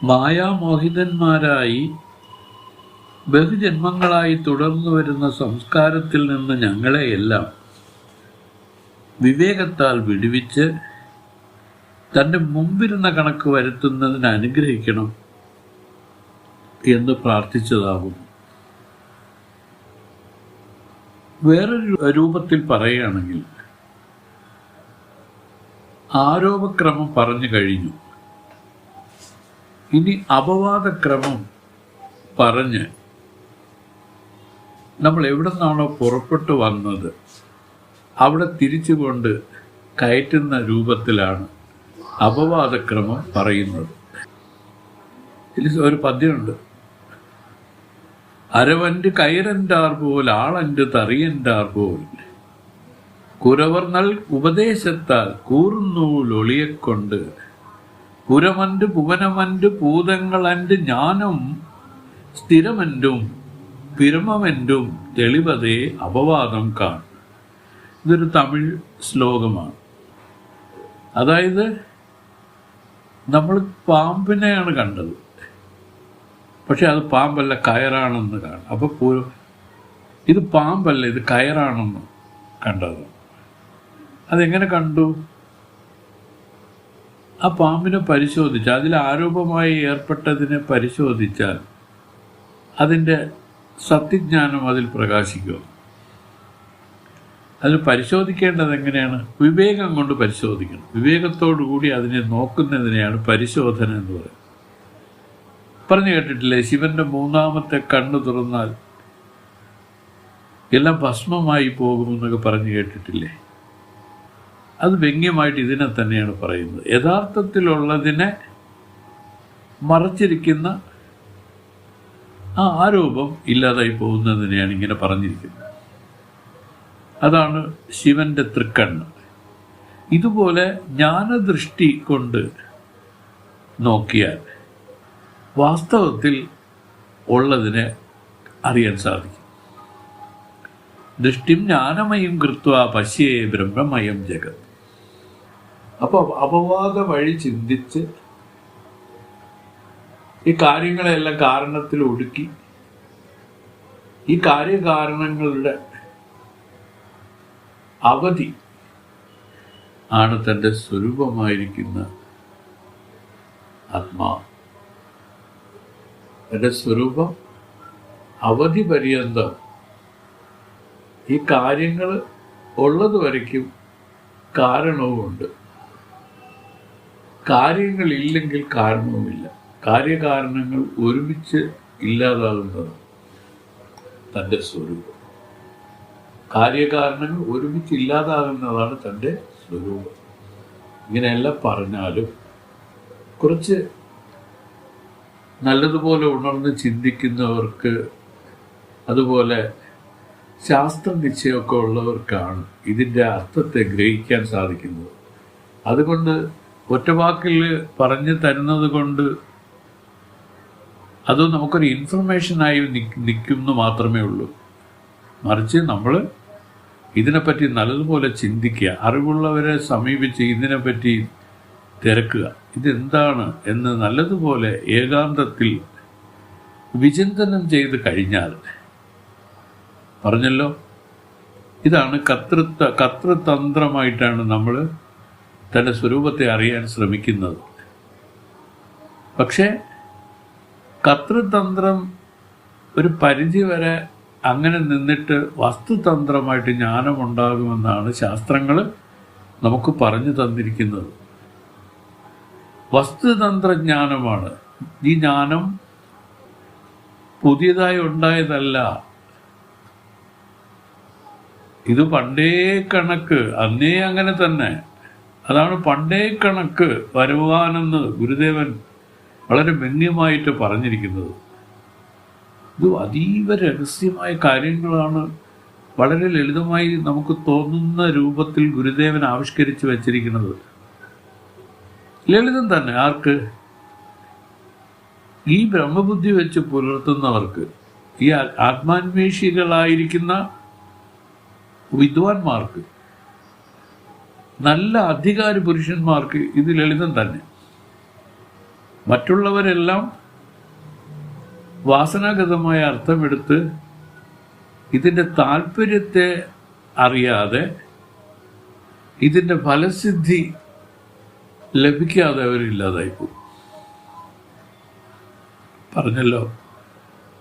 മായാമോഹിതന്മാരായി ബഹുജന്മങ്ങളായി തുടർന്നു വരുന്ന സംസ്കാരത്തിൽ നിന്ന് ഞങ്ങളെയെല്ലാം വിവേകത്താൽ വിടുവിച്ച് തൻ്റെ മുമ്പിരുന്ന കണക്ക് വരുത്തുന്നതിന് അനുഗ്രഹിക്കണം എന്ന് പ്രാർത്ഥിച്ചതാകുന്നു. വേറൊരു രൂപത്തിൽ പറയുകയാണെങ്കിൽ, ആരോപക്രമം പറഞ്ഞു കഴിഞ്ഞു. ഇനി അപവാദക്രമം പറഞ്ഞ് നമ്മൾ എവിടെ നിന്നാണോ പുറപ്പെട്ടു വന്നത് അവിടെ തിരിച്ചുകൊണ്ട് കയറ്റുന്ന രൂപത്തിലാണ് അപവാദക്രമം പറയുന്നത്. ഇതിൽ ഒരു പദ്യമുണ്ട്: അരവൻ്റെ കയറൻ്റാർ പോൽ ആളൻ്റെ തറിയൻ്റാർ പോൽ കുരവർ നൽ ഉപദേശത്താൽ കൂറുന്നൂലൊളിയെക്കൊണ്ട് പുരമൻ്റെ ഭുവനമൻ്റെ ഭൂതങ്ങളൻ്റെ ജ്ഞാനം സ്ഥിരമെൻറ്റും പിരമമെൻറ്റും തെളിവതേ അപവാദം കാൺ. ഇതൊരു തമിഴ് ശ്ലോകമാണ്. അതായത് നമ്മൾ പാമ്പിനെയാണ് കണ്ടത്, പക്ഷെ അത് പാമ്പല്ല, കയറാണെന്ന് കാണും. അപ്പോൾ ഇത് പാമ്പല്ല, ഇത് കയറാണെന്ന് കണ്ടത്. അതെങ്ങനെ കണ്ടു? ആ പാമ്പിനെ പരിശോധിച്ച് അതിൽ ആരോപമായി ഏർപ്പെട്ടതിനെ പരിശോധിച്ചാൽ അതിൻ്റെ സത്യജ്ഞാനം അതിൽ പ്രകാശിക്കും. അതിൽ പരിശോധിക്കേണ്ടത് എങ്ങനെയാണ്? വിവേകം കൊണ്ട് പരിശോധിക്കണം. വിവേകത്തോടു കൂടി അതിനെ നോക്കുന്നതിനെയാണ് പരിശോധന എന്ന് പറയുന്നത്. പറഞ്ഞു കേട്ടിട്ടില്ലേ, ശിവന്റെ മൂന്നാമത്തെ കണ്ണു തുറന്നാൽ എല്ലാം ഭസ്മമായി പോകുമെന്നൊക്കെ പറഞ്ഞു കേട്ടിട്ടില്ലേ? അത് വ്യംഗ്യമായിട്ട് ഇതിനെ തന്നെയാണ് പറയുന്നത്. യഥാർത്ഥത്തിലുള്ളതിനെ മറച്ചിരിക്കുന്ന ആ ആരോപം ഇല്ലാതായി പോകുന്നതിനെയാണ് ഇങ്ങനെ പറഞ്ഞിരിക്കുന്നത്. അതാണ് ശിവന്റെ തൃക്കണ്ണ്. ഇതുപോലെ ജ്ഞാനദൃഷ്ടി കൊണ്ട് നോക്കിയാൽ വാസ്തവത്തിൽ ഉള്ളതിനെ അറിയാൻ സാധിക്കും. ദൃഷ്ടിം ജ്ഞാനമയം കൃത്വ പശ്യേ ബ്രഹ്മമയം ജഗത്. അപ്പോൾ അപവാദ വഴി ചിന്തിച്ച് ഈ കാര്യങ്ങളെല്ലാം കാരണത്തിൽ ഒടുക്കി ഈ കാര്യകാരണങ്ങളുടെ അവധി ആണ് തൻ്റെ സ്വരൂപമായിരിക്കുന്ന ആത്മാവ്. തൻ്റെ സ്വരൂപം അവധി പര്യന്തം ഈ കാര്യങ്ങൾ ഉള്ളത് വരയ്ക്കും കാരണവുമുണ്ട്. കാര്യങ്ങളില്ലെങ്കിൽ കാരണവുമില്ല. കാര്യകാരണങ്ങൾ ഒരുമിച്ച് ഇല്ലാതാകുന്നത് തൻ്റെ സ്വരൂപം. കാര്യകാരണങ്ങൾ ഒരുമിച്ച് ഇല്ലാതാകുന്നതാണ് തൻ്റെ സ്വരൂപം. ഇങ്ങനെയെല്ലാം പറഞ്ഞാലും കുറച്ച് നല്ലതുപോലെ ഉണർന്ന് ചിന്തിക്കുന്നവർക്ക്, അതുപോലെ ശാസ്ത്രനിശ്ചയമൊക്കെ ഉള്ളവർക്കാണ് ഇതിൻ്റെ അർത്ഥത്തെ ഗ്രഹിക്കാൻ സാധിക്കുന്നത്. അതുകൊണ്ട് ഒറ്റവാക്കിൽ പറഞ്ഞു തരുന്നത് കൊണ്ട് അത് നമുക്കൊരു ഇൻഫർമേഷനായി നിൽക്കുന്നു മാത്രമേ ഉള്ളൂ. മറിച്ച് നമ്മൾ ഇതിനെപ്പറ്റി നല്ലതുപോലെ ചിന്തിക്കുക, അറിവുള്ളവരെ സമീപിച്ച് ഇതിനെപ്പറ്റി തിരക്കുക, ഇതെന്താണ് എന്ന് നല്ലതുപോലെ ഏകാന്തത്തിൽ വിചിന്തനം ചെയ്ത് കഴിഞ്ഞാൽ, പറഞ്ഞല്ലോ, ഇതാണ് കർത്തൃതന്ത്രമായിട്ടാണ് നമ്മൾ തൻ്റെ സ്വരൂപത്തെ അറിയാൻ ശ്രമിക്കുന്നത്. പക്ഷേ കർത്തൃതന്ത്രം ഒരു പരിധി വരെ അങ്ങനെ നിന്നിട്ട് വസ്തുതന്ത്രമായിട്ട് ജ്ഞാനമുണ്ടാകുമെന്നാണ് ശാസ്ത്രങ്ങൾ നമുക്ക് പറഞ്ഞു തന്നിരിക്കുന്നത്. വസ്തുതന്ത്രജ്ഞാനമാണ്. ഈ ജ്ഞാനം പുതിയതായി ഉണ്ടായതല്ല. ഇത് പണ്ടേ കണക്ക്, അന്നേ അങ്ങനെ തന്നെ. അതാണ് പണ്ടേ കണക്ക് വരുവാനെന്ന് ഗുരുദേവൻ വളരെ വ്യംഗ്യമായിട്ട് പറഞ്ഞിരിക്കുന്നത്. ഇത് അതീവ രഹസ്യമായ കാര്യങ്ങളാണ്. വളരെ ലളിതമായി നമുക്ക് തോന്നുന്ന രൂപത്തിൽ ഗുരുദേവൻ ആവിഷ്കരിച്ച് വച്ചിരിക്കുന്നത്. ലളിതം തന്നെ. ആർക്ക്? ഈ ബ്രഹ്മബുദ്ധി വെച്ച് പുലർത്തുന്നവർക്ക്, ഈ ആത്മാന്വേഷികളായിരിക്കുന്ന വിദ്വാൻമാർക്ക്, നല്ല അധികാരി പുരുഷന്മാർക്ക് ഇത് ലളിതം തന്നെ. മറ്റുള്ളവരെല്ലാം വാസനാഗതമായ അർത്ഥമെടുത്ത് ഇതിൻ്റെ താല്പര്യത്തെ അറിയാതെ ഇതിൻ്റെ ഫലസിദ്ധി ലഭിക്കാതെ അവരില്ലാതായിപ്പോകും. പറഞ്ഞല്ലോ,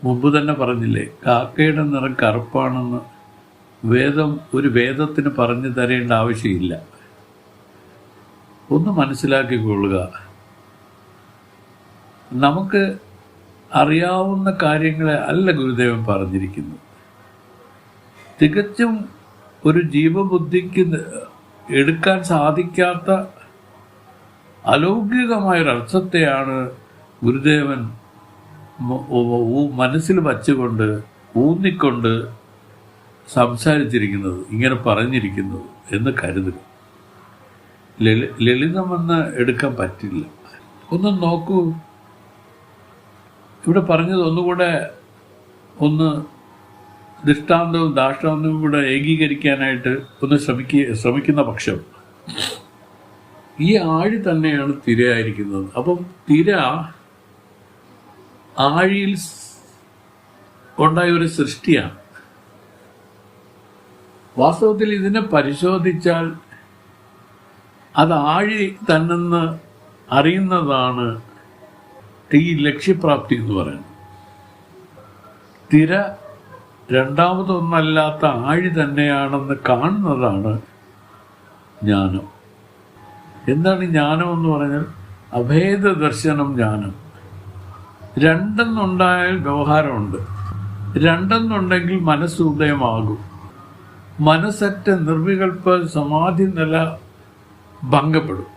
മുമ്പ് തന്നെ പറഞ്ഞില്ലേ, കാക്കയുടെ നിറം കറുപ്പാണെന്ന് ഒരു വേദത്തിന് പറഞ്ഞു തരേണ്ട ആവശ്യമില്ല. ഒന്ന് മനസ്സിലാക്കിക്കൊള്ളുക, നമുക്ക് അറിയാവുന്ന കാര്യങ്ങളെ അല്ല ഗുരുദേവൻ പറഞ്ഞിരിക്കുന്നത്. തികച്ചും ഒരു ജീവബുദ്ധിക്ക് എടുക്കാൻ സാധിക്കാത്ത അലൗകികമായൊരർത്ഥത്തെയാണ് ഗുരുദേവൻ മനസ്സിൽ വച്ചുകൊണ്ട് ഊന്നിക്കൊണ്ട് സംസാരിച്ചിരിക്കുന്നത്, ഇങ്ങനെ പറഞ്ഞിരിക്കുന്നത് എന്ന് കരുതുക. ലളിതമെന്ന് എടുക്കാൻ പറ്റില്ല. ഒന്ന് നോക്കൂ, ഇവിടെ പറഞ്ഞത് ഒന്നുകൂടെ ഒന്ന് ദൃഷ്ടാന്തവും ദാഷ്ടാന്തവും കൂടെ ഏകീകരിക്കാനായിട്ട് ഒന്ന് ശ്രമിക്കുന്ന പക്ഷം ഈ ആഴി തന്നെയാണ് തിരയായിരിക്കുന്നത്. അപ്പം തിര ആഴിയിൽ ഉണ്ടായ ഒരു സൃഷ്ടിയാണ്. വാസ്തവത്തിൽ ഇതിനെ പരിശോധിച്ചാൽ അത് ആഴി തന്നെന്ന് അറിയുന്നതാണ് ഈ ലക്ഷ്യപ്രാപ്തി എന്ന് പറയുന്നത്. തിര രണ്ടാമതൊന്നല്ലാത്ത ആഴി തന്നെയാണെന്ന് കാണുന്നതാണ് ജ്ഞാനം. എന്താണ് ജ്ഞാനം എന്ന് പറഞ്ഞാൽ? അഭേദ ദർശനം ജ്ഞാനം. രണ്ടെന്നുണ്ടായാൽ വ്യവഹാരമുണ്ട്, രണ്ടെന്നുണ്ടെങ്കിൽ മനസ്സ് ഉദയമാകും. മനസ്സറ്റ നിർവികൽപ്പ സമാധി നില ഭംഗപ്പെടും.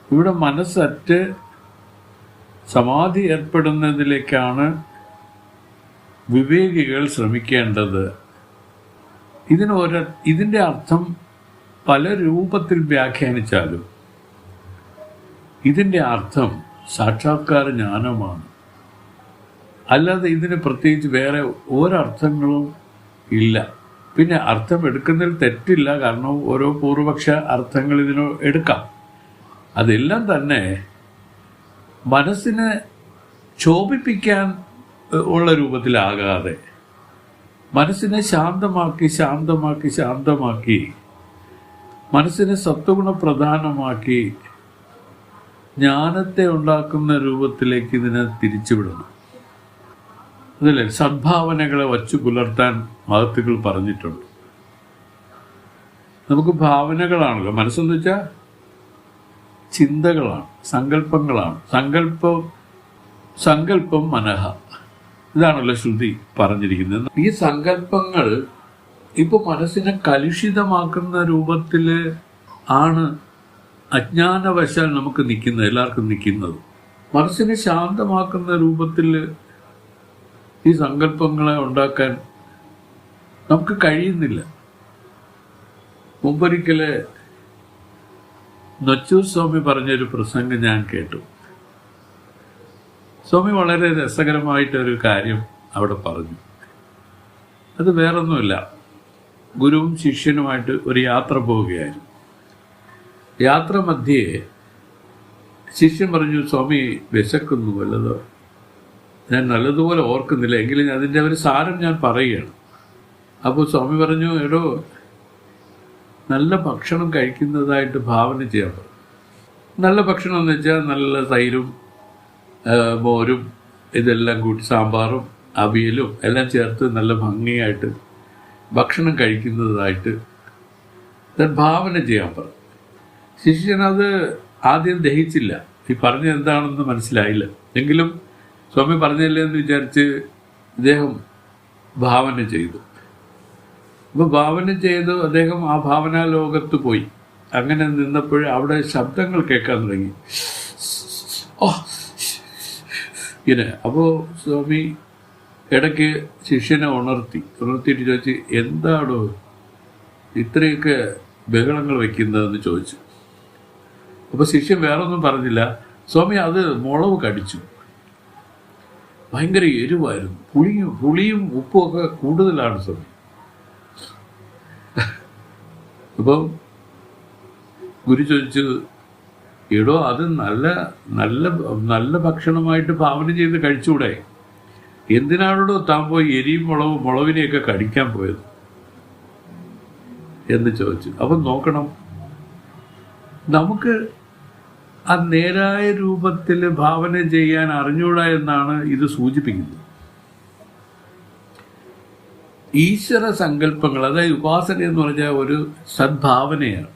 ഇവിടെ മനസ്സറ്റ് സമാധി ഏർപ്പെടുന്നതിലേക്കാണ് വിവേകികൾ ശ്രമിക്കേണ്ടത്. ഇതിൻ്റെ അർത്ഥം പല രൂപത്തിൽ വ്യാഖ്യാനിച്ചാലും ഇതിൻ്റെ അർത്ഥം സാക്ഷാത്കാര ജ്ഞാനമാണ്. അല്ലാതെ ഇതിന് പ്രത്യേകിച്ച് വേറെ ഒരർത്ഥങ്ങളും ഇല്ല. പിന്നെ അർത്ഥം എടുക്കുന്നതിൽ തെറ്റില്ല, കാരണം ഓരോ പൂർവപക്ഷ അർത്ഥങ്ങൾ ഇതിന് എടുക്കാം. അതെല്ലാം തന്നെ മനസ്സിനെ ക്ഷോഭിപ്പിക്കാൻ ഉള്ള രൂപത്തിലാകാതെ മനസ്സിനെ ശാന്തമാക്കി മനസ്സിനെ സത്വഗുണപ്രധാനമാക്കി ജ്ഞാനത്തെ ഉണ്ടാക്കുന്ന രൂപത്തിലേക്ക് ഇതിനെ തിരിച്ചുവിടണം. അതല്ലേ സദ്ഭാവനകളെ വച്ചു പുലർത്താൻ മഹത്തുക്കൾ പറഞ്ഞിട്ടുണ്ട്. നമുക്ക് ഭാവനകളാണല്ലോ, മനസ്സെന്ന് വെച്ചാൽ ചിന്തകളാണ്, സങ്കല്പങ്ങളാണ്. സങ്കല്പം മനഃ, ഇതാണല്ലോ ശ്രുതി പറഞ്ഞിരിക്കുന്നത്. ഈ സങ്കല്പങ്ങൾ ഇപ്പോൾ മനസ്സിനെ കലുഷിതമാക്കുന്ന രൂപത്തിൽ ആണ് അജ്ഞാനവശാൽ നമുക്ക് നിൽക്കുന്നത്, എല്ലാവർക്കും നിൽക്കുന്നത്. മനസ്സിനെ ശാന്തമാക്കുന്ന രൂപത്തിൽ ഈ സങ്കല്പങ്ങളെ ഉണ്ടാക്കാൻ നമുക്ക് കഴിയുന്നില്ല. മുമ്പൊരിക്കല് നൊച്ചൂർ സ്വാമി പറഞ്ഞൊരു പ്രസംഗം ഞാൻ കേട്ടു. സ്വാമി വളരെ രസകരമായിട്ടൊരു കാര്യം അവിടെ പറഞ്ഞു. അത് വേറൊന്നുമില്ല, ഗുരുവും ശിഷ്യനുമായിട്ട് ഒരു യാത്ര പോവുകയായിരുന്നു. യാത്ര മധ്യേ ശിഷ്യൻ പറഞ്ഞു, സ്വാമി വിശക്കുന്നു വല്ലതോ, ഞാൻ നല്ലതുപോലെ ഓർക്കുന്നില്ല, എങ്കിലും അതിൻ്റെ ഒരു സാരം ഞാൻ പറയുകയാണ്. അപ്പോൾ സ്വാമി പറഞ്ഞു, എടോ നല്ല ഭക്ഷണം കഴിക്കുന്നതായിട്ട് ഭാവന ചെയ്യാൻ പറഞ്ഞു. നല്ല ഭക്ഷണം എന്ന് വെച്ചാൽ നല്ല തൈരും മോരും ഇതെല്ലാം കൂട്ടി സാമ്പാറും അവിയലും എല്ലാം ചേർത്ത് നല്ല ഭംഗിയായിട്ട് ഭക്ഷണം കഴിക്കുന്നതായിട്ട് ഭാവന ചെയ്യാൻ പറഞ്ഞു. ശിഷ്യനത് ആദ്യം ദഹിച്ചില്ല, ഈ പറഞ്ഞത് എന്താണെന്ന് മനസ്സിലായില്ല. എങ്കിലും സ്വാമി പറഞ്ഞില്ലേ എന്ന് വിചാരിച്ച് ഇദ്ദേഹം ഭാവന ചെയ്തു. അപ്പോൾ ഭാവന ചെയ്ത് അദ്ദേഹം ആ ഭാവനാ ലോകത്ത് പോയി. അങ്ങനെ നിന്നപ്പോൾ അവിടെ ശബ്ദങ്ങൾ കേൾക്കാൻ തുടങ്ങി, ഇങ്ങനെ. അപ്പോൾ സ്വാമി ഇടയ്ക്ക് ശിഷ്യനെ ഉണർത്തിയിട്ട് ചോദിച്ചു, എന്താണോ ഇത്രയൊക്കെ ബഹളങ്ങൾ വയ്ക്കുന്നതെന്ന് ചോദിച്ചു. അപ്പോൾ ശിഷ്യൻ വേറൊന്നും പറഞ്ഞില്ല. സ്വാമി അത് മുളക് കടിച്ചു, ഭയങ്കര എരിവായിരുന്നു, പുളിയും ഉപ്പും ഒക്കെ കൂടുതലാണ് സ്വാമി. അപ്പം ഗുരു ചോദിച്ചു, എടോ അത് നല്ല നല്ല നല്ല ഭക്ഷണമായിട്ട് ഭാവന ചെയ്ത് കഴിച്ചുകൂടെ? എന്തിനാണോ താൻ പോയി എരിയും മുളവിനെയൊക്കെ കടിക്കാൻ പോയത് എന്ന് ചോദിച്ചു. അപ്പം നോക്കണം, നമുക്ക് ആ നേരായ രൂപത്തിൽ ഭാവന ചെയ്യാൻ അറിഞ്ഞൂടാ എന്നാണ് ഇത് സൂചിപ്പിക്കുന്നത്. ഈശ്വര സങ്കല്പങ്ങൾ, അതായത് ഉപാസന എന്ന് പറഞ്ഞാൽ ഒരു സദ്ഭാവനയാണ്.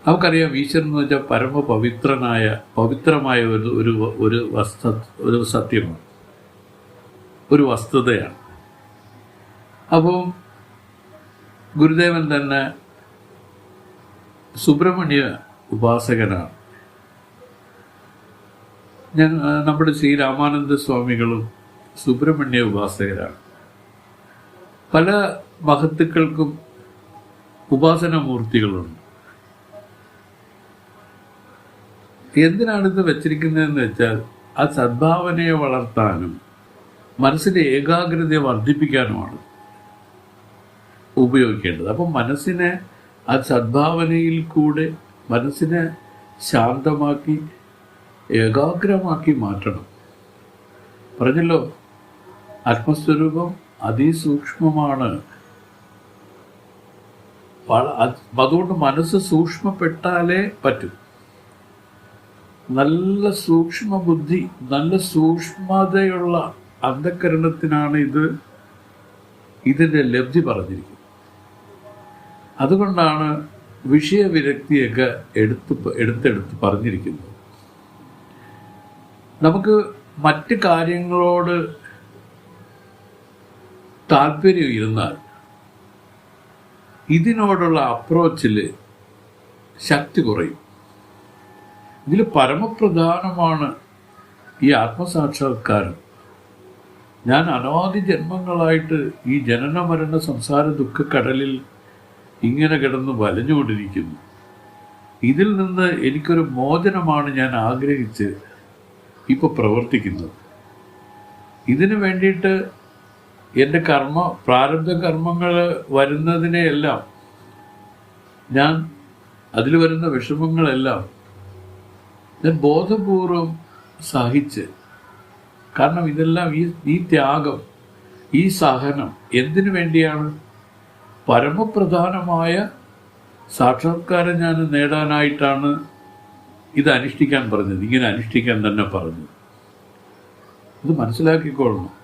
നമുക്കറിയാം ഈശ്വരൻ എന്ന് വെച്ചാൽ പവിത്രമായ ഒരു സത്യമാണ്, ഒരു വസ്തുതയാണ്. അപ്പോൾ ഗുരുദേവൻ തന്നെ സുബ്രഹ്മണ്യ ഉപാസകനാണ്. നമ്മുടെ ശ്രീ രാമാനന്ദ സ്വാമികളും സുബ്രഹ്മണ്യ ഉപാസകരാണ്. പല മഹത്തുക്കൾക്കും ഉപാസനാമൂർത്തികളുണ്ട്. എന്തിനാണിത് വെച്ചിരിക്കുന്നതെന്ന് വെച്ചാൽ ആ സദ്ഭാവനയെ വളർത്താനും മനസ്സിൻ്റെ ഏകാഗ്രതയെ വർദ്ധിപ്പിക്കാനുമാണ് ഉപയോഗിക്കേണ്ടത്. അപ്പം മനസ്സിനെ ആ സദ്ഭാവനയിൽ കൂടെ മനസ്സിനെ ശാന്തമാക്കി ഏകാഗ്രമാക്കി മാറ്റണം. പറഞ്ഞല്ലോ, ആത്മസ്വരൂപം അതിസൂക്ഷ്മമാണ്. അതുകൊണ്ട് മനസ്സ് സൂക്ഷ്മപ്പെട്ടാലേ പറ്റും. നല്ല സൂക്ഷ്മ ബുദ്ധി, നല്ല സൂക്ഷ്മതയുള്ള അന്ധകരണത്തിനാണ് ഇതിൻ്റെ ലബ്ധി പറഞ്ഞിരിക്കുന്നത്. അതുകൊണ്ടാണ് വിഷയവിരക്തിയൊക്കെ എടുത്തെടുത്ത് പറഞ്ഞിരിക്കുന്നത്. നമുക്ക് മറ്റ് കാര്യങ്ങളോട് താല്പര്യം ഇരുന്നാൽ ഇതിനോടുള്ള അപ്രോച്ചിൽ ശക്തി കുറയും. ഇതിൽ പരമപ്രധാനമാണ് ഈ ആത്മസാക്ഷാത്കാരം. ഞാൻ അനാദി ജന്മങ്ങളായിട്ട് ഈ ജനന മരണ സംസാര ദുഃഖക്കടലിൽ ഇങ്ങനെ കിടന്ന് വലഞ്ഞുകൊണ്ടിരിക്കുന്നു. ഇതിൽ നിന്ന് എനിക്കൊരു മോചനമാണ് ഞാൻ ആഗ്രഹിച്ച് ഇപ്പോൾ പ്രവർത്തിക്കുന്നത്. ഇതിനു വേണ്ടിയിട്ട് എൻ്റെ പ്രാരബ്ധ കർമ്മങ്ങൾ വരുന്നതിനെയെല്ലാം ഞാൻ, അതിൽ വരുന്ന വിഷമങ്ങളെല്ലാം ഞാൻ ബോധപൂർവം സഹിച്ച്, കാരണം ഇതെല്ലാം ഈ ത്യാഗം, ഈ സഹനം എന്തിനു വേണ്ടിയാണ്? പരമപ്രധാനമായ സാക്ഷാത്കാരം ഞാൻ നേടാനായിട്ടാണ് ഇത് അനുഷ്ഠിക്കാൻ പറഞ്ഞത്. ഇങ്ങനെ അനുഷ്ഠിക്കാൻ തന്നെ പറഞ്ഞത്. ഇത് മനസ്സിലാക്കിക്കൊള്ളണം.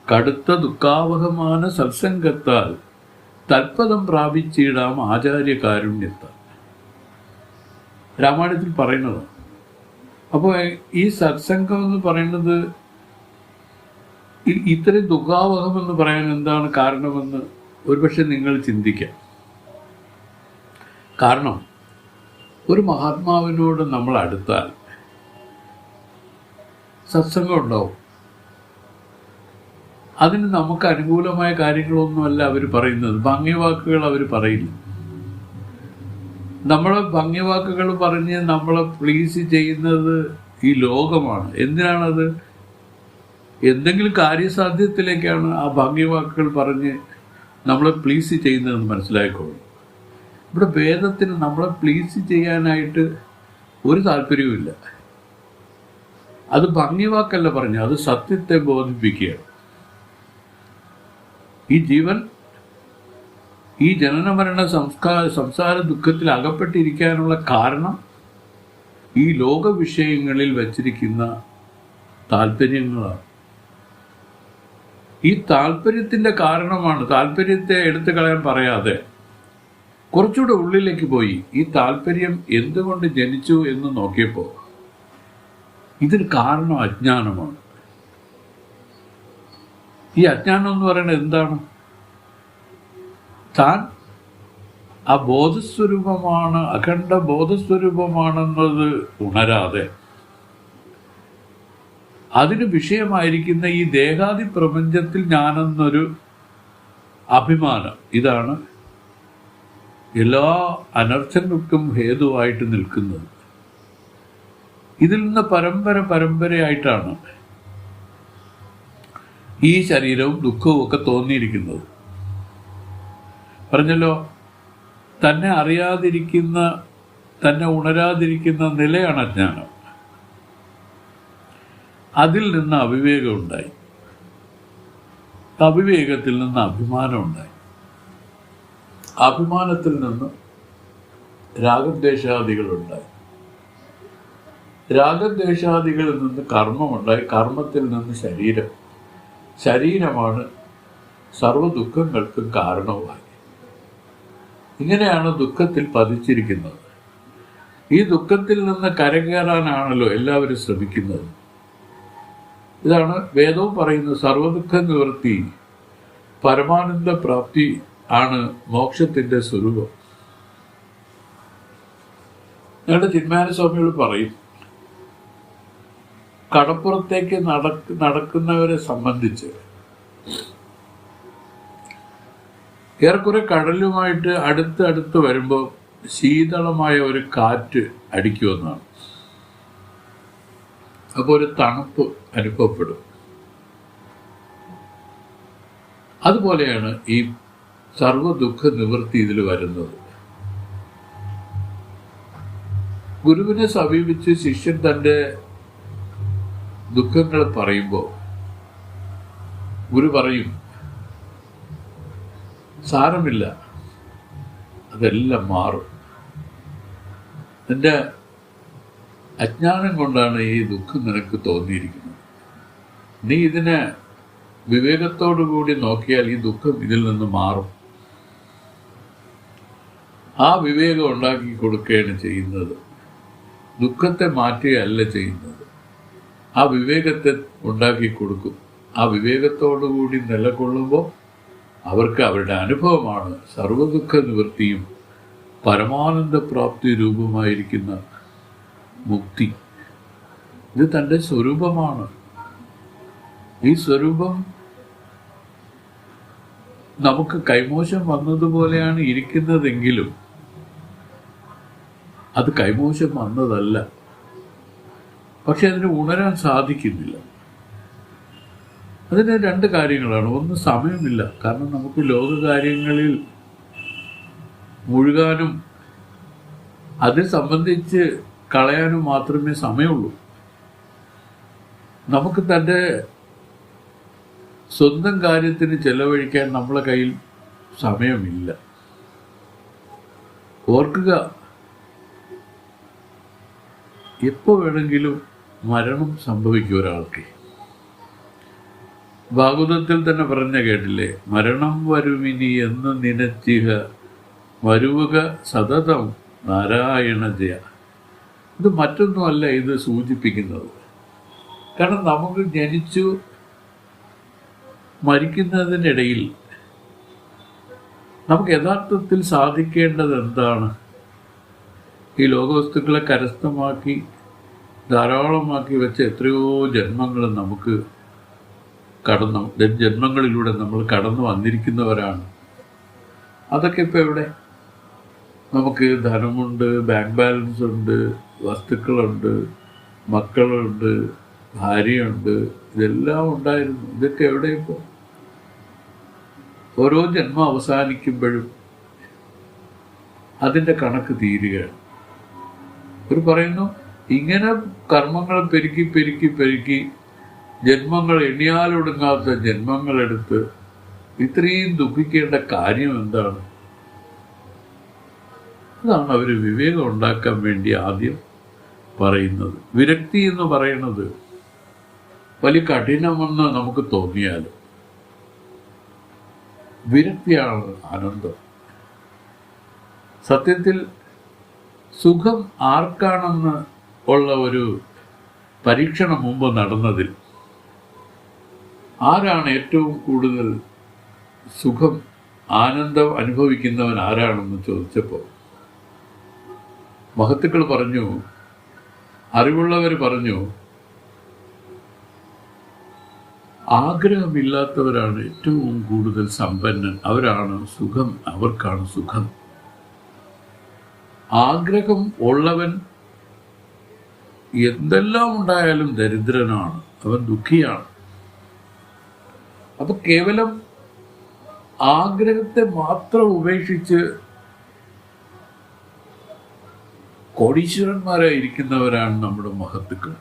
കടുത്ത ദുഃഖാവഹமான സത്സംഗത്താൽ തൽപദം പ്രാപിച്ചിടാം ആചാര്യകാരുണ്യത്താൽ, രാമായണത്തിൽ പറയുന്നത്. അപ്പോൾ ഈ സത്സംഗം എന്ന് പറയുന്നത്, ഇത്രയും ദുഃഖാവഹമെന്ന് പറയാൻ എന്താണ് കാരണമെന്ന് ഒരുപക്ഷെ നിങ്ങൾ ചിന്തിക്കാം. കാരണം ഒരു മഹാത്മാവിനോട് നമ്മൾ അടുത്താൽ സത്സംഗം ഉണ്ടാവും. അതിന് നമുക്ക് അനുകൂലമായ കാര്യങ്ങളൊന്നുമല്ല അവർ പറയുന്നത്. ഭംഗിവാക്കുകൾ അവർ പറയില്ല. നമ്മളെ ഭംഗിവാക്കുകൾ പറഞ്ഞ് നമ്മളെ പ്ലീസ് ചെയ്യുന്നത് ഈ ലോകമാണ്. എന്തിനാണത്? എന്തെങ്കിലും കാര്യസാധ്യത്തിലേക്കാണ് ആ ഭംഗിവാക്കുകൾ പറഞ്ഞ് നമ്മളെ പ്ലീസ് ചെയ്യുന്നതെന്ന് മനസ്സിലായിക്കോളും. ഇവിടെ വേദത്തിന് നമ്മളെ പ്ലീസ് ചെയ്യാനായിട്ട് ഒരു താല്പര്യവുമില്ല. അത് ഭംഗിവാക്കല്ല പറഞ്ഞു, അത് സത്യത്തെ ബോധിപ്പിക്കുകയാണ്. ഈ ജീവൻ ഈ ജനന മരണ സംസാര ദുഃഖത്തിൽ അകപ്പെട്ടിരിക്കാനുള്ള കാരണം ഈ ലോക വിഷയങ്ങളിൽ വച്ചിരിക്കുന്ന താല്പര്യങ്ങളാണ്. ഈ താല്പര്യത്തിൻ്റെ കാരണമാണ്. താല്പര്യത്തെ എടുത്തു കളയാൻ പറയാതെ കുറച്ചുകൂടെ ഉള്ളിലേക്ക് പോയി ഈ താല്പര്യം എന്തുകൊണ്ട് ജനിച്ചു എന്ന് നോക്കിയപ്പോൾ ഇതിന് കാരണം അജ്ഞാനമാണ്. ഈ അജ്ഞാനം എന്ന് പറയുന്നത് എന്താണ്? താൻ ആ ബോധസ്വരൂപമാണ്, അഖണ്ഡ ബോധസ്വരൂപമാണെന്നത് ഉണരാതെ അതിന് വിഷയമായിരിക്കുന്ന ഈ ദേഹാദി പ്രപഞ്ചത്തിൽ ഞാനെന്നൊരു അഭിമാനം, ഇതാണ് എല്ലാ അനർത്ഥങ്ങൾക്കും ഹേതുവായിട്ട് നിൽക്കുന്നത്. ഇതിൽ നിന്ന് പരമ്പരയായിട്ടാണ് ഈ ശരീരവും ദുഃഖവും ഒക്കെ തോന്നിയിരിക്കുന്നത്. പറഞ്ഞല്ലോ, തന്നെ അറിയാതിരിക്കുന്ന തന്നെ ഉണരാതിരിക്കുന്ന നിലയാണ് അജ്ഞാനം. അതിൽ നിന്ന് അവിവേകം ഉണ്ടായി, അവിവേകത്തിൽ നിന്ന് അഭിമാനം ഉണ്ടായി, അഭിമാനത്തിൽ നിന്ന് രാഗദ്വേഷാദികളുണ്ടായി, രാഗദ്വേഷാദികളിൽ നിന്ന് കർമ്മമുണ്ടായി, കർമ്മത്തിൽ നിന്ന് ശരീരം, ശരീരമാണ് സർവ്വ ദുഃഖങ്ങൾക്കും കാരണവുമായി. ഇങ്ങനെയാണ് ദുഃഖത്തിൽ പതിച്ചിരിക്കുന്നത്. ഈ ദുഃഖത്തിൽ നിന്ന് കരകയറാനാണല്ലോ എല്ലാവരും ശ്രമിക്കുന്നത്. ഇതാണ് വേദവും പറയുന്നത്. സർവദുഃഖ നിവൃത്തി, പരമാനന്ദ പ്രാപ്തി ആണ് മോക്ഷത്തിന്റെ സ്വരൂപം. ഞങ്ങളുടെ ചിന്മയാനസ്വാമികൾ പറയും, കടപ്പുറത്തേക്ക് നടക്കുന്നവരെ സംബന്ധിച്ച് ഏറെക്കുറെ കടലുമായിട്ട് അടുത്ത് വരുമ്പോൾ ശീതളമായ ഒരു കാറ്റ് അടിക്കുമെന്നാണ്. അപ്പോൾ ഒരു തണുപ്പ് അനുഭവപ്പെടും. അതുപോലെയാണ് ഈ സർവദുഃഖ നിവൃത്തി ഇതിൽ വരുന്നത്. ഗുരുവിനെ സമീപിച്ച് ശിഷ്യൻ തൻ്റെ ദുഃഖങ്ങൾ പറയുമ്പോൾ ഗുരു പറയും, സാരമില്ല, അതെല്ലാം മാറും. നിന്റെ അജ്ഞാനം കൊണ്ടാണ് ഈ ദുഃഖം നിനക്ക് തോന്നിയിരിക്കുന്നത്. നീ ഇതിനെ വിവേകത്തോടു കൂടി നോക്കിയാൽ ഈ ദുഃഖം ഇതിൽ നിന്ന് മാറും. ആ വിവേകം ഉണ്ടാക്കി കൊടുക്കുകയാണ് ചെയ്യുന്നത്. ദുഃഖത്തെ മാറ്റുകയല്ല ചെയ്യുന്നത്. ആ വിവേകത്തെ ഉണ്ടാക്കി കൊടുക്കും. ആ വിവേകത്തോടു കൂടി നിലകൊള്ളുമ്പോൾ അവർക്ക് അവരുടെ അനുഭവമാണ് സർവദുഃഖ നിവൃത്തിയും പരമാനന്ദ പ്രാപ്തി രൂപമായിരിക്കുന്ന മുക്തി. ഇത് തൻ്റെ സ്വരൂപമാണ്. ഈ സ്വരൂപം നമുക്ക് കൈമോശം വന്നതുപോലെയാണ് ഇരിക്കുന്നതെങ്കിലും അത് കൈമോശം വന്നതല്ല. പക്ഷെ അതിന് ഉണരാൻ സാധിക്കുന്നില്ല. അതിന് രണ്ട് കാര്യങ്ങളാണ്. ഒന്ന്, സമയമില്ല. കാരണം നമുക്ക് ലോകകാര്യങ്ങളിൽ മുഴുകാനും അതിനെ സംബന്ധിച്ച് കളയാനും മാത്രമേ സമയമുള്ളൂ. നമുക്ക് തൻ്റെ സ്വന്തം കാര്യത്തിന് ചെലവഴിക്കാൻ നമ്മളെ കയ്യിൽ സമയമില്ല. ഓർക്കുക, എപ്പോൾ വേണമെങ്കിലും മരണം സംഭവിക്കും ഒരാൾക്ക്. ഭാഗവതത്തിൽ തന്നെ പറഞ്ഞ കേട്ടില്ലേ, മരണം വരുമിനി എന്ന് നിനച്ചിഹ വരുവുക സതതം നാരായണ ജയ. ഇത് മറ്റൊന്നുമല്ല ഇത് സൂചിപ്പിക്കുന്നത്. കാരണം നമുക്ക് ജനിച്ചു മരിക്കുന്നതിനിടയിൽ നമുക്ക് യഥാർത്ഥത്തിൽ സാധിക്കേണ്ടത് എന്താണ്? ഈ ലോകവസ്തുക്കളെ കരസ്ഥമാക്കി ധാരാളമാക്കി വെച്ച എത്രയോ ജന്മങ്ങൾ നമുക്ക് ജന്മങ്ങളിലൂടെ നമ്മൾ കടന്നു വന്നിരിക്കുന്നവരാണ്. അതൊക്കെ ഇപ്പോൾ എവിടെ? നമുക്ക് ധനമുണ്ട്, ബാങ്ക് ബാലൻസ് ഉണ്ട്, വസ്തുക്കളുണ്ട്, മക്കളുണ്ട്, ഭാര്യയുണ്ട്, ഇതെല്ലാം ഉണ്ടായിരുന്നു. ഇതൊക്കെ എവിടെ ഇപ്പോൾ? ഓരോ ജന്മം അവസാനിക്കുമ്പോഴും അതിൻ്റെ കണക്ക് തീരുകയാണ്. ഒരു പറയുന്നു, ഇങ്ങനെ കർമ്മങ്ങൾ പെരുക്കി ജന്മങ്ങൾ എണ്ണിയാലൊടുങ്ങാത്ത ജന്മങ്ങളെടുത്ത് ഇത്രയും ദുഃഖിക്കേണ്ട കാര്യം എന്താണ്? അതാണ് അവർ വിവേകം ഉണ്ടാക്കാൻ വേണ്ടി ആദ്യം പറയുന്നത്. വിരക്തി എന്ന് പറയുന്നത് വലിയ കഠിനമെന്ന് നമുക്ക് തോന്നിയാലും വിരക്തിയാണ് ആനന്ദം. സത്യത്തിൽ സുഖം ആർക്കാണെന്ന് ഉള്ള ഒരു പരീക്ഷണം മുമ്പ് നടന്നതിൽ ആരാണ് ഏറ്റവും കൂടുതൽ സുഖം, ആനന്ദം അനുഭവിക്കുന്നവൻ ആരാണെന്ന് ചോദിച്ചപ്പോൾ മഹത്തുക്കൾ പറഞ്ഞു, അറിവുള്ളവർ പറഞ്ഞു, ആഗ്രഹമില്ലാത്തവരാണ് ഏറ്റവും കൂടുതൽ സമ്പന്നൻ, അവർക്കാണ് സുഖം. ആഗ്രഹം ഉള്ളവൻ എന്തെല്ലാം ഉണ്ടായാലും ദരിദ്രനാണ്, അവൻ ദുഃഖിയാണ്. അപ്പൊ കേവലം ആഗ്രഹത്തെ മാത്രം ഉപേക്ഷിച്ച് കോടീശ്വരന്മാരായിരിക്കുന്നവരാണ് നമ്മുടെ മഹത്തുക്കൾ.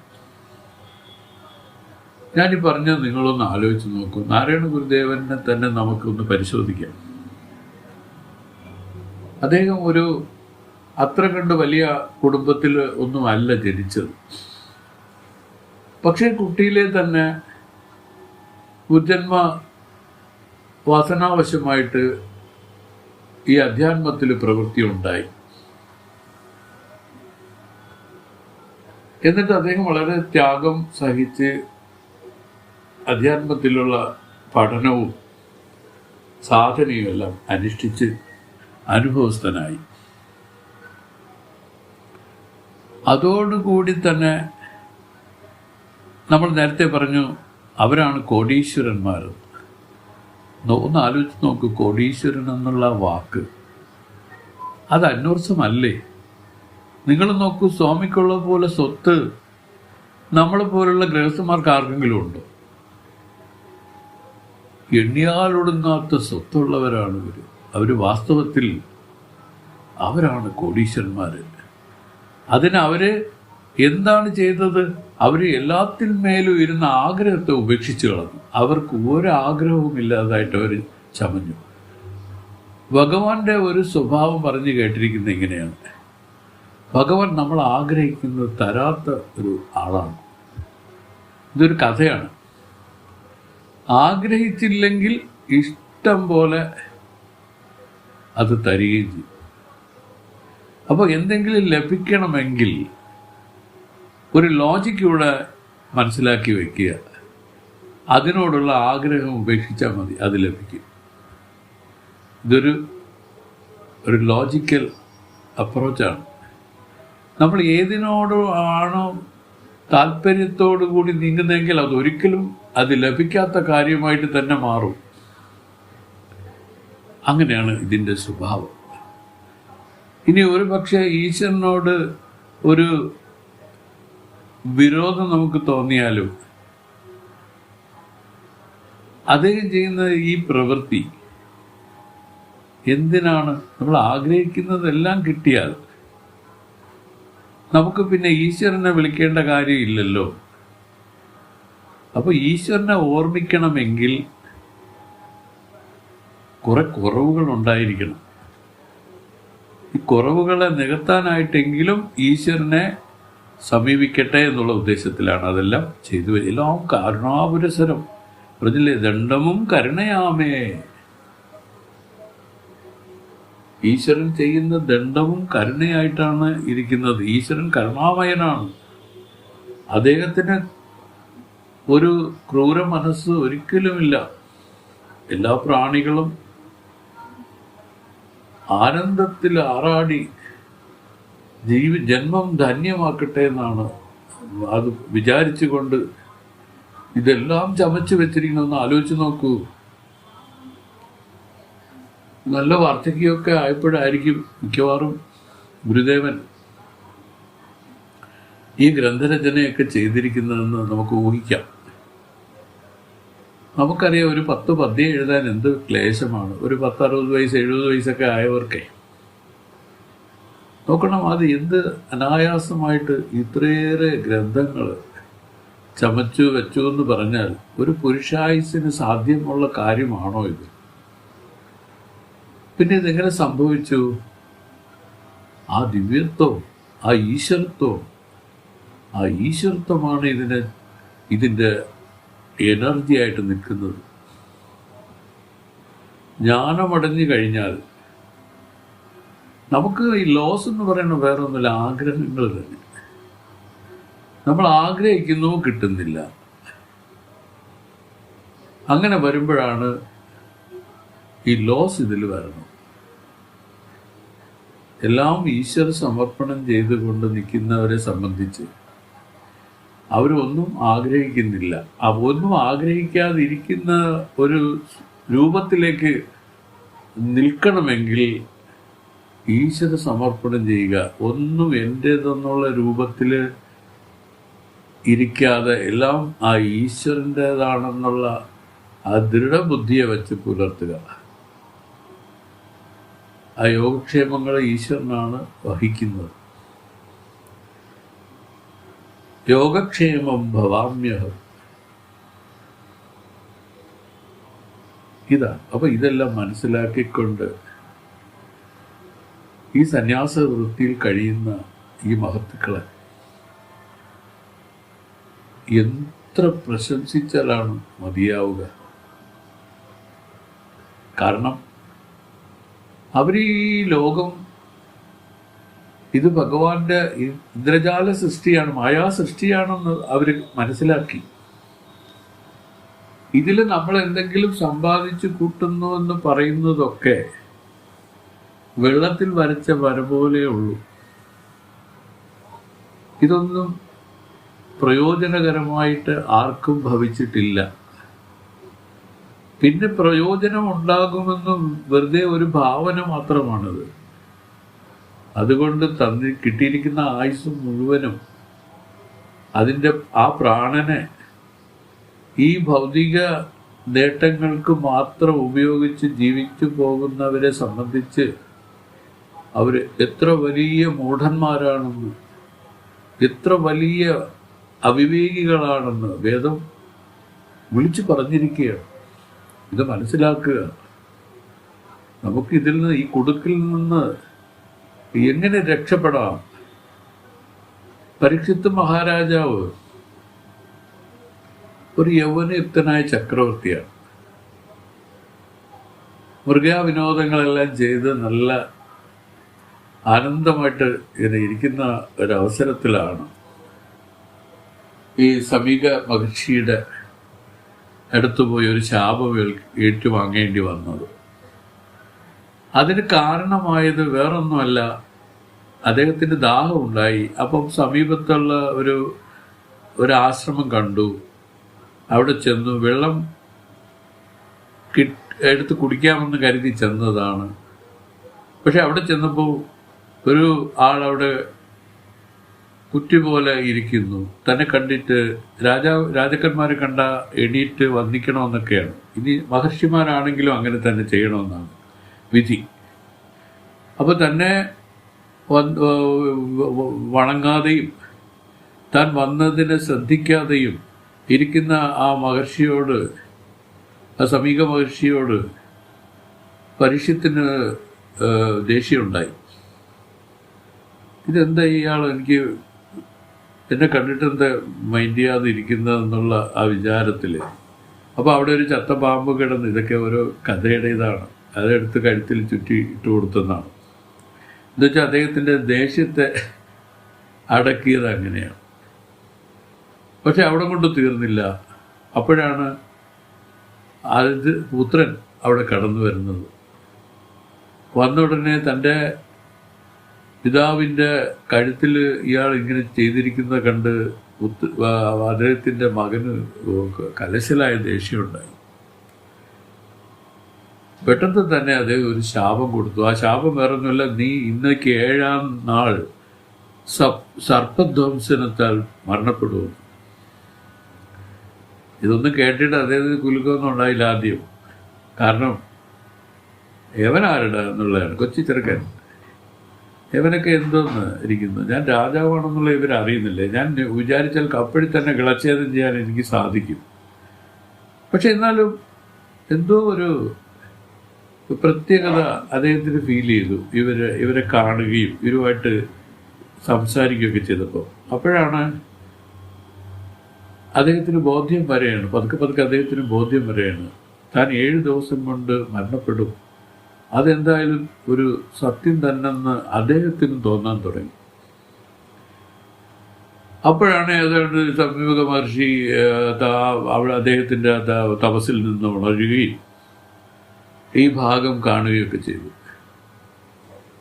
ഞാനീ പറഞ്ഞത് നിങ്ങളൊന്ന് ആലോചിച്ച് നോക്കൂ. നാരായണ ഗുരുദേവനെ തന്നെ നമുക്കൊന്ന് പരിശോധിക്കാം. അദ്ദേഹം ഒരു അത്ര കണ്ട് വലിയ കുടുംബത്തിൽ ഒന്നുമല്ല ജനിച്ചത്. പക്ഷേ കുട്ടിയിലെ തന്നെ ഉജ്ജന്മ വാസനാവശമായിട്ട് ഈ അധ്യാത്മത്തിൽ പ്രവൃത്തി ഉണ്ടായി. എന്നിട്ട് അദ്ദേഹം വളരെ ത്യാഗം സഹിച്ച് അധ്യാത്മത്തിലുള്ള പഠനവും സാധനയും എല്ലാം അനുഷ്ഠിച്ച് അനുഭവസ്ഥനായി. അതോടുകൂടി തന്നെ നമ്മൾ നേരത്തെ പറഞ്ഞു അവരാണ് കോടീശ്വരന്മാർ. ഒന്ന് ആലോചിച്ച് നോക്കൂ, കോടീശ്വരൻ എന്നുള്ള വാക്ക് അത് അന്വർത്ഥമല്ലേ? നിങ്ങൾ നോക്കൂ, സ്വാമിക്കുള്ള പോലെ സ്വത്ത് നമ്മളെ പോലുള്ള ഗൃഹസ്ഥന്മാർക്ക് ആർക്കെങ്കിലും ഉണ്ടോ? എണ്ണിയാലൊടുങ്ങാത്ത സ്വത്തുള്ളവരാണ് ഇവർ. അവർ വാസ്തവത്തിൽ അവരാണ് കോടീശ്വരന്മാർ. അതിന് അവര് എന്താണ് ചെയ്തത്? അവർ എല്ലാത്തിന്മേലും ഇരുന്ന ആഗ്രഹത്തെ ഉപേക്ഷിച്ച് കളഞ്ഞു. അവർക്ക് ഒരാഗ്രഹവും ഇല്ലാതായിട്ട് അവർ ചമഞ്ഞു. ഭഗവാന്റെ ഒരു സ്വഭാവം പറഞ്ഞു കേട്ടിരിക്കുന്നത് ഇങ്ങനെയാണ്: ഭഗവാൻ നമ്മൾ ആഗ്രഹിക്കുന്നത് തരാത്ത ഒരു ആളാണ്. ഇതൊരു കഥയാണ്. ആഗ്രഹിച്ചില്ലെങ്കിൽ ഇഷ്ടം പോലെ അത് തരികയും ചെയ്യും. അപ്പോൾ എന്തെങ്കിലും ലഭിക്കണമെങ്കിൽ ഒരു ലോജിക്ക് ഇവിടെ മനസ്സിലാക്കി വയ്ക്കുക. അതിനോടുള്ള ആഗ്രഹം ഉപേക്ഷിച്ചാൽ മതി, അത് ലഭിക്കും. ഇതൊരു ലോജിക്കൽ അപ്രോച്ചാണ്. നമ്മൾ ഏതിനോട് ആണോ താല്പര്യത്തോടു കൂടി നീങ്ങുന്നതെങ്കിൽ അതൊരിക്കലും അത് ലഭിക്കാത്ത കാര്യമായിട്ട് തന്നെ മാറും. അങ്ങനെയാണ് ഇതിൻ്റെ സ്വഭാവം. ഇനി ഒരു പക്ഷേ ഈശ്വരനോട് ഒരു വിരോധം നമുക്ക് തോന്നിയാലും അദ്ദേഹം ചെയ്യുന്ന ഈ പ്രവൃത്തി എന്തിനാണ്? നമ്മൾ ആഗ്രഹിക്കുന്നതെല്ലാം കിട്ടിയാൽ നമുക്ക് പിന്നെ ഈശ്വരനെ വിളിക്കേണ്ട കാര്യമില്ലല്ലോ. അപ്പൊ ഈശ്വരനെ ഓർമ്മിക്കണമെങ്കിൽ കുറെ കുറവുകൾ ഉണ്ടായിരിക്കണം. ഈ കുറവുകളെ നികത്താനായിട്ടെങ്കിലും ഈശ്വരനെ സമീപിക്കട്ടെ എന്നുള്ള ഉദ്ദേശത്തിലാണ് അതെല്ലാം ചെയ്തു. എല്ലാം കരുണാപുരസരം പറഞ്ഞില്ലേ, ദണ്ഡമും കരുണയാമേ. ഈശ്വരൻ ചെയ്യുന്ന ദണ്ഡവും കരുണയായിട്ടാണ് ഇരിക്കുന്നത്. ഈശ്വരൻ കരുണാമയനാണ്. അദ്ദേഹത്തിന് ഒരു ക്രൂര മനസ്സ് ഒരിക്കലുമില്ല. എല്ലാ പ്രാണികളും ആനന്ദത്തിൽ ആറാടി ജന്മം ധന്യമാക്കട്ടെ എന്നാണ് അത് വിചാരിച്ചുകൊണ്ട് ഇതെല്ലാം ചമച്ചു വെച്ചിരിക്കണമെന്ന് ആലോചിച്ച് നോക്കൂ. നല്ല വാർദ്ധക്യമൊക്കെ ആയപ്പോഴായിരിക്കും മിക്കവാറും ഗുരുദേവൻ ഈ ഗ്രന്ഥരചനയൊക്കെ ചെയ്തിരിക്കുന്നതെന്ന് നമുക്ക് ഊഹിക്കാം. നമുക്കറിയാം, ഒരു 10 പദ്യം എഴുതാൻ എന്ത് ക്ലേശമാണ്. ഒരു 10-60 വയസ്സ് 70 വയസ്സൊക്കെ ആയവർക്കെ നോക്കണം. അത് എന്ത് അനായാസമായിട്ട് ഇത്രയേറെ ഗ്രന്ഥങ്ങൾ ചമച്ചു വെച്ചു എന്ന് പറഞ്ഞാൽ ഒരു പുരുഷായുസിന് സാധ്യമുള്ള കാര്യമാണോ ഇത്? പിന്നെ ഇതെങ്ങനെ സംഭവിച്ചു? ആ ദിവ്യത്വം, ആ ഈശ്വരത്വമാണ് ഇതിൻ്റെ എനർജി ആയിട്ട് നിൽക്കുന്നത്. ജ്ഞാനമടഞ്ഞു കഴിഞ്ഞാൽ നമുക്ക് ഈ ലോസ് എന്ന് പറയുന്നത് വേറെ ഒന്നുമില്ല, ആഗ്രഹങ്ങൾ തന്നെ. നമ്മൾ ആഗ്രഹിക്കുന്നു, കിട്ടുന്നില്ല. അങ്ങനെ വരുമ്പോഴാണ് ഈ ലോസ് ഇതിൽ വരണം. എല്ലാം ഈശ്വര സമർപ്പണം ചെയ്തുകൊണ്ട് നിൽക്കുന്നവരെ സംബന്ധിച്ച് അവരൊന്നും ആഗ്രഹിക്കുന്നില്ല. ഒന്നും ആഗ്രഹിക്കാതിരിക്കുന്ന ഒരു രൂപത്തിലേക്ക് നിൽക്കണമെങ്കിൽ ഈശ്വര സമർപ്പണം ചെയ്യുക. ഒന്നും എൻ്റേതെന്നുള്ള രൂപത്തിൽ ഇരിക്കാതെ എല്ലാം ആ ഈശ്വരൻ്റേതാണെന്നുള്ള ആ ദൃഢബുദ്ധിയെ വെച്ച് പുലർത്തുക. ആ യോഗക്ഷേമങ്ങളെ ഈശ്വരനാണ് വഹിക്കുന്നത്. യോഗക്ഷേമം ഭവാമ്യഹം. ഇതാണ്. അപ്പൊ ഇതെല്ലാം മനസ്സിലാക്കിക്കൊണ്ട് ഈ സന്യാസ വൃത്തിയിൽ കഴിയുന്ന ഈ മഹത്തുക്കളെ എത്ര പ്രശംസിച്ചാലാണ് മതിയാവുക? കാരണം അവർ ഈ ലോകം ഇത് ഭഗവാന്റെ ഇന്ദ്രജാല സൃഷ്ടിയാണ്, മായാ സൃഷ്ടിയാണെന്ന് അവർ മനസ്സിലാക്കി. ഇതിൽ നമ്മൾ എന്തെങ്കിലും സമ്പാദിച്ചു കൂട്ടുന്നു എന്ന് പറയുന്നതൊക്കെ വെള്ളത്തിൽ വരച്ച വര പോലെ ഉള്ളൂ. ഇതൊന്നും പ്രയോജനകരമായിട്ട് ആർക്കും ഭവിച്ചിട്ടില്ല. പിന്നെ പ്രയോജനം ഉണ്ടാകുമെന്നും വെറുതെ ഒരു ഭാവന മാത്രമാണത്. അതുകൊണ്ട് കിട്ടിയിരിക്കുന്ന ആയുസ് മുഴുവനും അതിൻ്റെ ആ പ്രാണനെ ഈ ഭൗതിക നേട്ടങ്ങൾക്ക് മാത്രം ഉപയോഗിച്ച് ജീവിച്ചു പോകുന്നവരെ സംബന്ധിച്ച് അവർ എത്ര വലിയ മൂഢന്മാരാണെന്ന്, എത്ര വലിയ അവിവേകികളാണെന്ന് വേദം വിളിച്ചു പറഞ്ഞിരിക്കുകയാണ്. ഇത് മനസ്സിലാക്കുക. നമുക്കിതിൽ നിന്ന്, ഈ കുടുക്കിൽ നിന്ന് എങ്ങനെ രക്ഷപ്പെടാം? പരീക്ഷിത്ത് മഹാരാജാവ് ഒരു യൗവനയുക്തനായ ചക്രവർത്തിയാണ്. മൃഗവിനോദങ്ങളെല്ലാം ചെയ്ത് നല്ല ആനന്ദമായിട്ട് ഇങ്ങനെ ഇരിക്കുന്ന ഒരവസരത്തിലാണ് ഈ സമീക മഹർഷിയുടെ അടുത്തുപോയി ഒരു ശാപം ഏറ്റുവാങ്ങേണ്ടി വന്നത്. അതിന് കാരണമായത് വേറൊന്നുമല്ല, അദ്ദേഹത്തിന് ദാഹമുണ്ടായി. അപ്പം സമീപത്തുള്ള ഒരു ആശ്രമം കണ്ടു. അവിടെ ചെന്നു വെള്ളം എടുത്ത് കുടിക്കാമെന്ന് കരുതി ചെന്നതാണ്. പക്ഷെ അവിടെ ചെന്നപ്പോൾ ഒരു ആളവിടെ കുറ്റി പോലെ ഇരിക്കുന്നു. തന്നെ കണ്ടിട്ട് രാജാക്കന്മാരെ കണ്ട എണീറ്റ് വന്ദിക്കണമെന്നൊക്കെയാണ്. ഇനി മഹർഷിമാരാണെങ്കിലും അങ്ങനെ തന്നെ ചെയ്യണമെന്നാണ് വിധി. അപ്പൊ തന്നെ വണങ്ങാതെയും താൻ വന്നതിനെ ശ്രദ്ധിക്കാതെയും ഇരിക്കുന്ന ആ മഹർഷിയോട്, ആ സമീക മഹർഷിയോട് പരീക്ഷത്തിന് ദേഷ്യമുണ്ടായി. ഇതെന്താ ഇയാൾ എനിക്ക് എന്നെ കണ്ടിട്ട് എന്താ മൈൻഡ് ചെയ്യാതെ ഇരിക്കുന്നതെന്നുള്ള ആ വിചാരത്തിൽ. അപ്പോൾ അവിടെ ഒരു ചത്ത പാമ്പ് കിടന്ന്, ഇതൊക്കെ ഓരോ കഥയുടെ ഇതാണ്, അതെടുത്ത് കഴുത്തിൽ ചുറ്റി ഇട്ട് കൊടുത്തെന്നാണ്. എന്നുവെച്ചാൽ അദ്ദേഹത്തിൻ്റെ ദേഷ്യത്തെ അടക്കിയത് അങ്ങനെയാണ്. പക്ഷെ അവിടെ കൊണ്ട് തീർന്നില്ല. അപ്പോഴാണ് പുത്രൻ അവിടെ കടന്നു വരുന്നത്. വന്ന ഉടനെ തൻ്റെ പിതാവിൻ്റെ കഴുത്തിൽ ഇയാൾ ഇങ്ങനെ ചെയ്തിരിക്കുന്നത് കണ്ട് അദ്ദേഹത്തിൻ്റെ മകന് കലശലായ ദേഷ്യമുണ്ടായി. പെട്ടെന്ന് തന്നെ അദ്ദേഹം ഒരു ശാപം കൊടുത്തു. ആ ശാപം വേറൊന്നുമില്ല, നീ ഇന്നേക്ക് 7-ാം നാൾ സർപ്പധ്വംസനത്താൽ മരണപ്പെടുമെന്ന്. ഇതൊന്നും കേട്ടിട്ട് അദ്ദേഹത്തിന് കുലുക്കമൊന്നും ഉണ്ടായില്ല ആദ്യം. കാരണം യവനാരുടെ എന്നുള്ളതാണ്, കൊച്ചി ചെറുക്കൻ. യവനൊക്കെ എന്തോന്ന് ഇരിക്കുന്നു, ഞാൻ രാജാവാണെന്നുള്ള ഇവരറിയുന്നില്ലേ, ഞാൻ വിചാരിച്ചാൽ കപ്പഴി തന്നെ കിളച്ഛേദം ചെയ്യാൻ എനിക്ക് സാധിക്കും. പക്ഷെ എന്നാലും എന്തോ ഒരു പ്രത്യേകത അദ്ദേഹത്തിന് ഫീൽ ചെയ്തു. ഇവരെ കാണുകയും ഇവരുമായിട്ട് സംസാരിക്കുകയൊക്കെ ചെയ്തപ്പോൾ. അപ്പോഴാണ് അദ്ദേഹത്തിന് ബോധ്യം വരെയാണ്, പതുക്കെ അദ്ദേഹത്തിന് ബോധ്യം വരെയാണ് താൻ 7 ദിവസം കൊണ്ട് മരണപ്പെടും, അതെന്തായാലും ഒരു സത്യം തന്നെന്ന് അദ്ദേഹത്തിന് തോന്നാൻ തുടങ്ങി. അപ്പോഴാണ് ഏതാണ്ട് സമീപ മഹർഷി അവിടെ അദ്ദേഹത്തിൻ്റെ തപസ്സിൽ നിന്ന് ഉണരുകയും ഈ ഭാഗം കാണുകയൊക്കെ ചെയ്തു.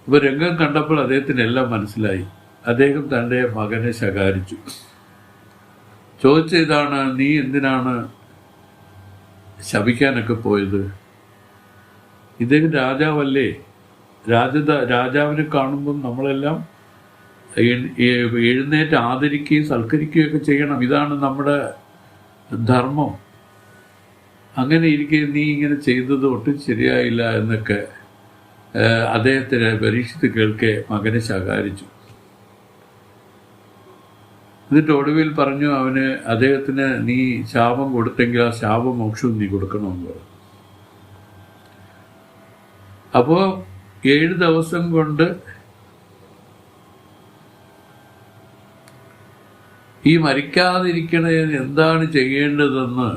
ഇപ്പൊ രംഗം കണ്ടപ്പോൾ അദ്ദേഹത്തിന് എല്ലാം മനസ്സിലായി. അദ്ദേഹം തൻ്റെ മകനെ ശകാരിച്ചു. ചോദിച്ച ഇതാണ്, നീ എന്തിനാണ് ശപിക്കാനൊക്കെ പോയത്? ഇദ്ദേഹം രാജാവല്ലേ? രാജാവിനെ കാണുമ്പം നമ്മളെല്ലാം എഴുന്നേറ്റ് ആദരിക്കുകയും സൽക്കരിക്കുകയൊക്കെ ചെയ്യണം. ഇതാണ് നമ്മുടെ ധർമ്മം. അങ്ങനെ ഇരിക്കെ നീ ഇങ്ങനെ ചെയ്തത് ഒട്ടും ശരിയായില്ല എന്നൊക്കെ അദ്ദേഹത്തിന് പരീക്ഷിച്ച് കേൾക്കെ മകനെ ശകാരിച്ചു. എന്നിട്ട് ഒടുവിൽ പറഞ്ഞു അദ്ദേഹത്തിന് നീ ശാപം കൊടുത്തെങ്കിൽ ആ ശാപമോക്ഷവും നീ കൊടുക്കണമെന്ന് പറഞ്ഞു. അപ്പോൾ 7 ദിവസം കൊണ്ട് ഈ മരിക്കാതിരിക്കണതിന് എന്താണ് ചെയ്യേണ്ടതെന്ന്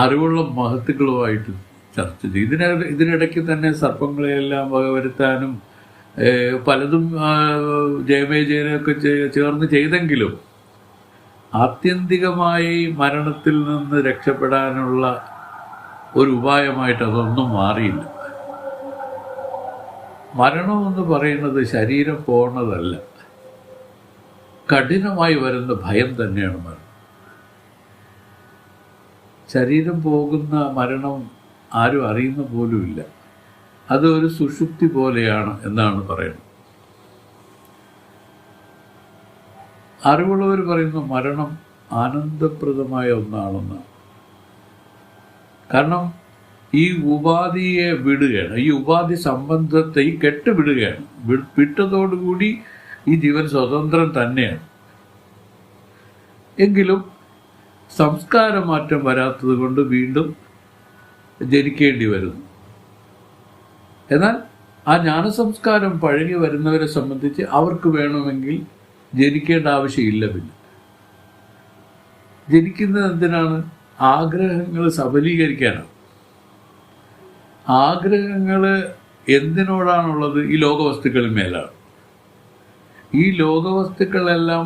അറിവുള്ള മഹത്തുക്കളുമായിട്ട് ചർച്ച ചെയ്തു. ഇതിനിടയ്ക്ക് തന്നെ സർപ്പങ്ങളെയെല്ലാം വകവരുത്താനും പലതും ജയമേജയനൊക്കെ ചേർന്ന് ചെയ്തെങ്കിലും ആത്യന്തികമായി മരണത്തിൽ നിന്ന് രക്ഷപ്പെടാനുള്ള ഒരു ഉപായമായിട്ട് അതൊന്നും മാറിയില്ല. മരണമെന്ന് പറയുന്നത് ശരീരം പോകുന്നതല്ല, കഠിനമായി വരുന്ന ഭയം തന്നെയാണ് മരണം. ശരീരം പോകുന്ന മരണം ആരും അറിയുന്ന പോലുമില്ല. അത് ഒരു സുഷുപ്തി പോലെയാണ് എന്നാണ് പറയുന്നത്. അറിവുള്ളവർ പറയുന്നു മരണം ആനന്ദപ്രദമായ ഒന്നാണെന്നാണ്. കാരണം ഈ ഉപാധിയെ വിടുകയാണ്, ഈ ഉപാധി സംബന്ധത്തെ ഈ കെട്ട് വിടുകയാണ്. വിട്ടതോടുകൂടി ഈ ജീവൻ സ്വതന്ത്രം തന്നെയാണ്. എങ്കിലും സംസ്കാരമാറ്റം വരാത്തത് കൊണ്ട് വീണ്ടും ജനിക്കേണ്ടി വരുന്നു. എന്നാൽ ആ ജ്ഞാനസംസ്കാരം പഴകി വരുന്നവരെ സംബന്ധിച്ച് അവർക്ക് വേണമെങ്കിൽ ജനിക്കേണ്ട ആവശ്യമില്ല. പിന്നെ ജനിക്കുന്നത് എന്തിനാണ്? ആഗ്രഹങ്ങൾ സഫലീകരിക്കാനാണ്. ആഗ്രഹങ്ങൾ എന്തിനോടാണുള്ളത്? ഈ ലോകവസ്തുക്കളിൽ മേലാണ്. ഈ ലോകവസ്തുക്കളെല്ലാം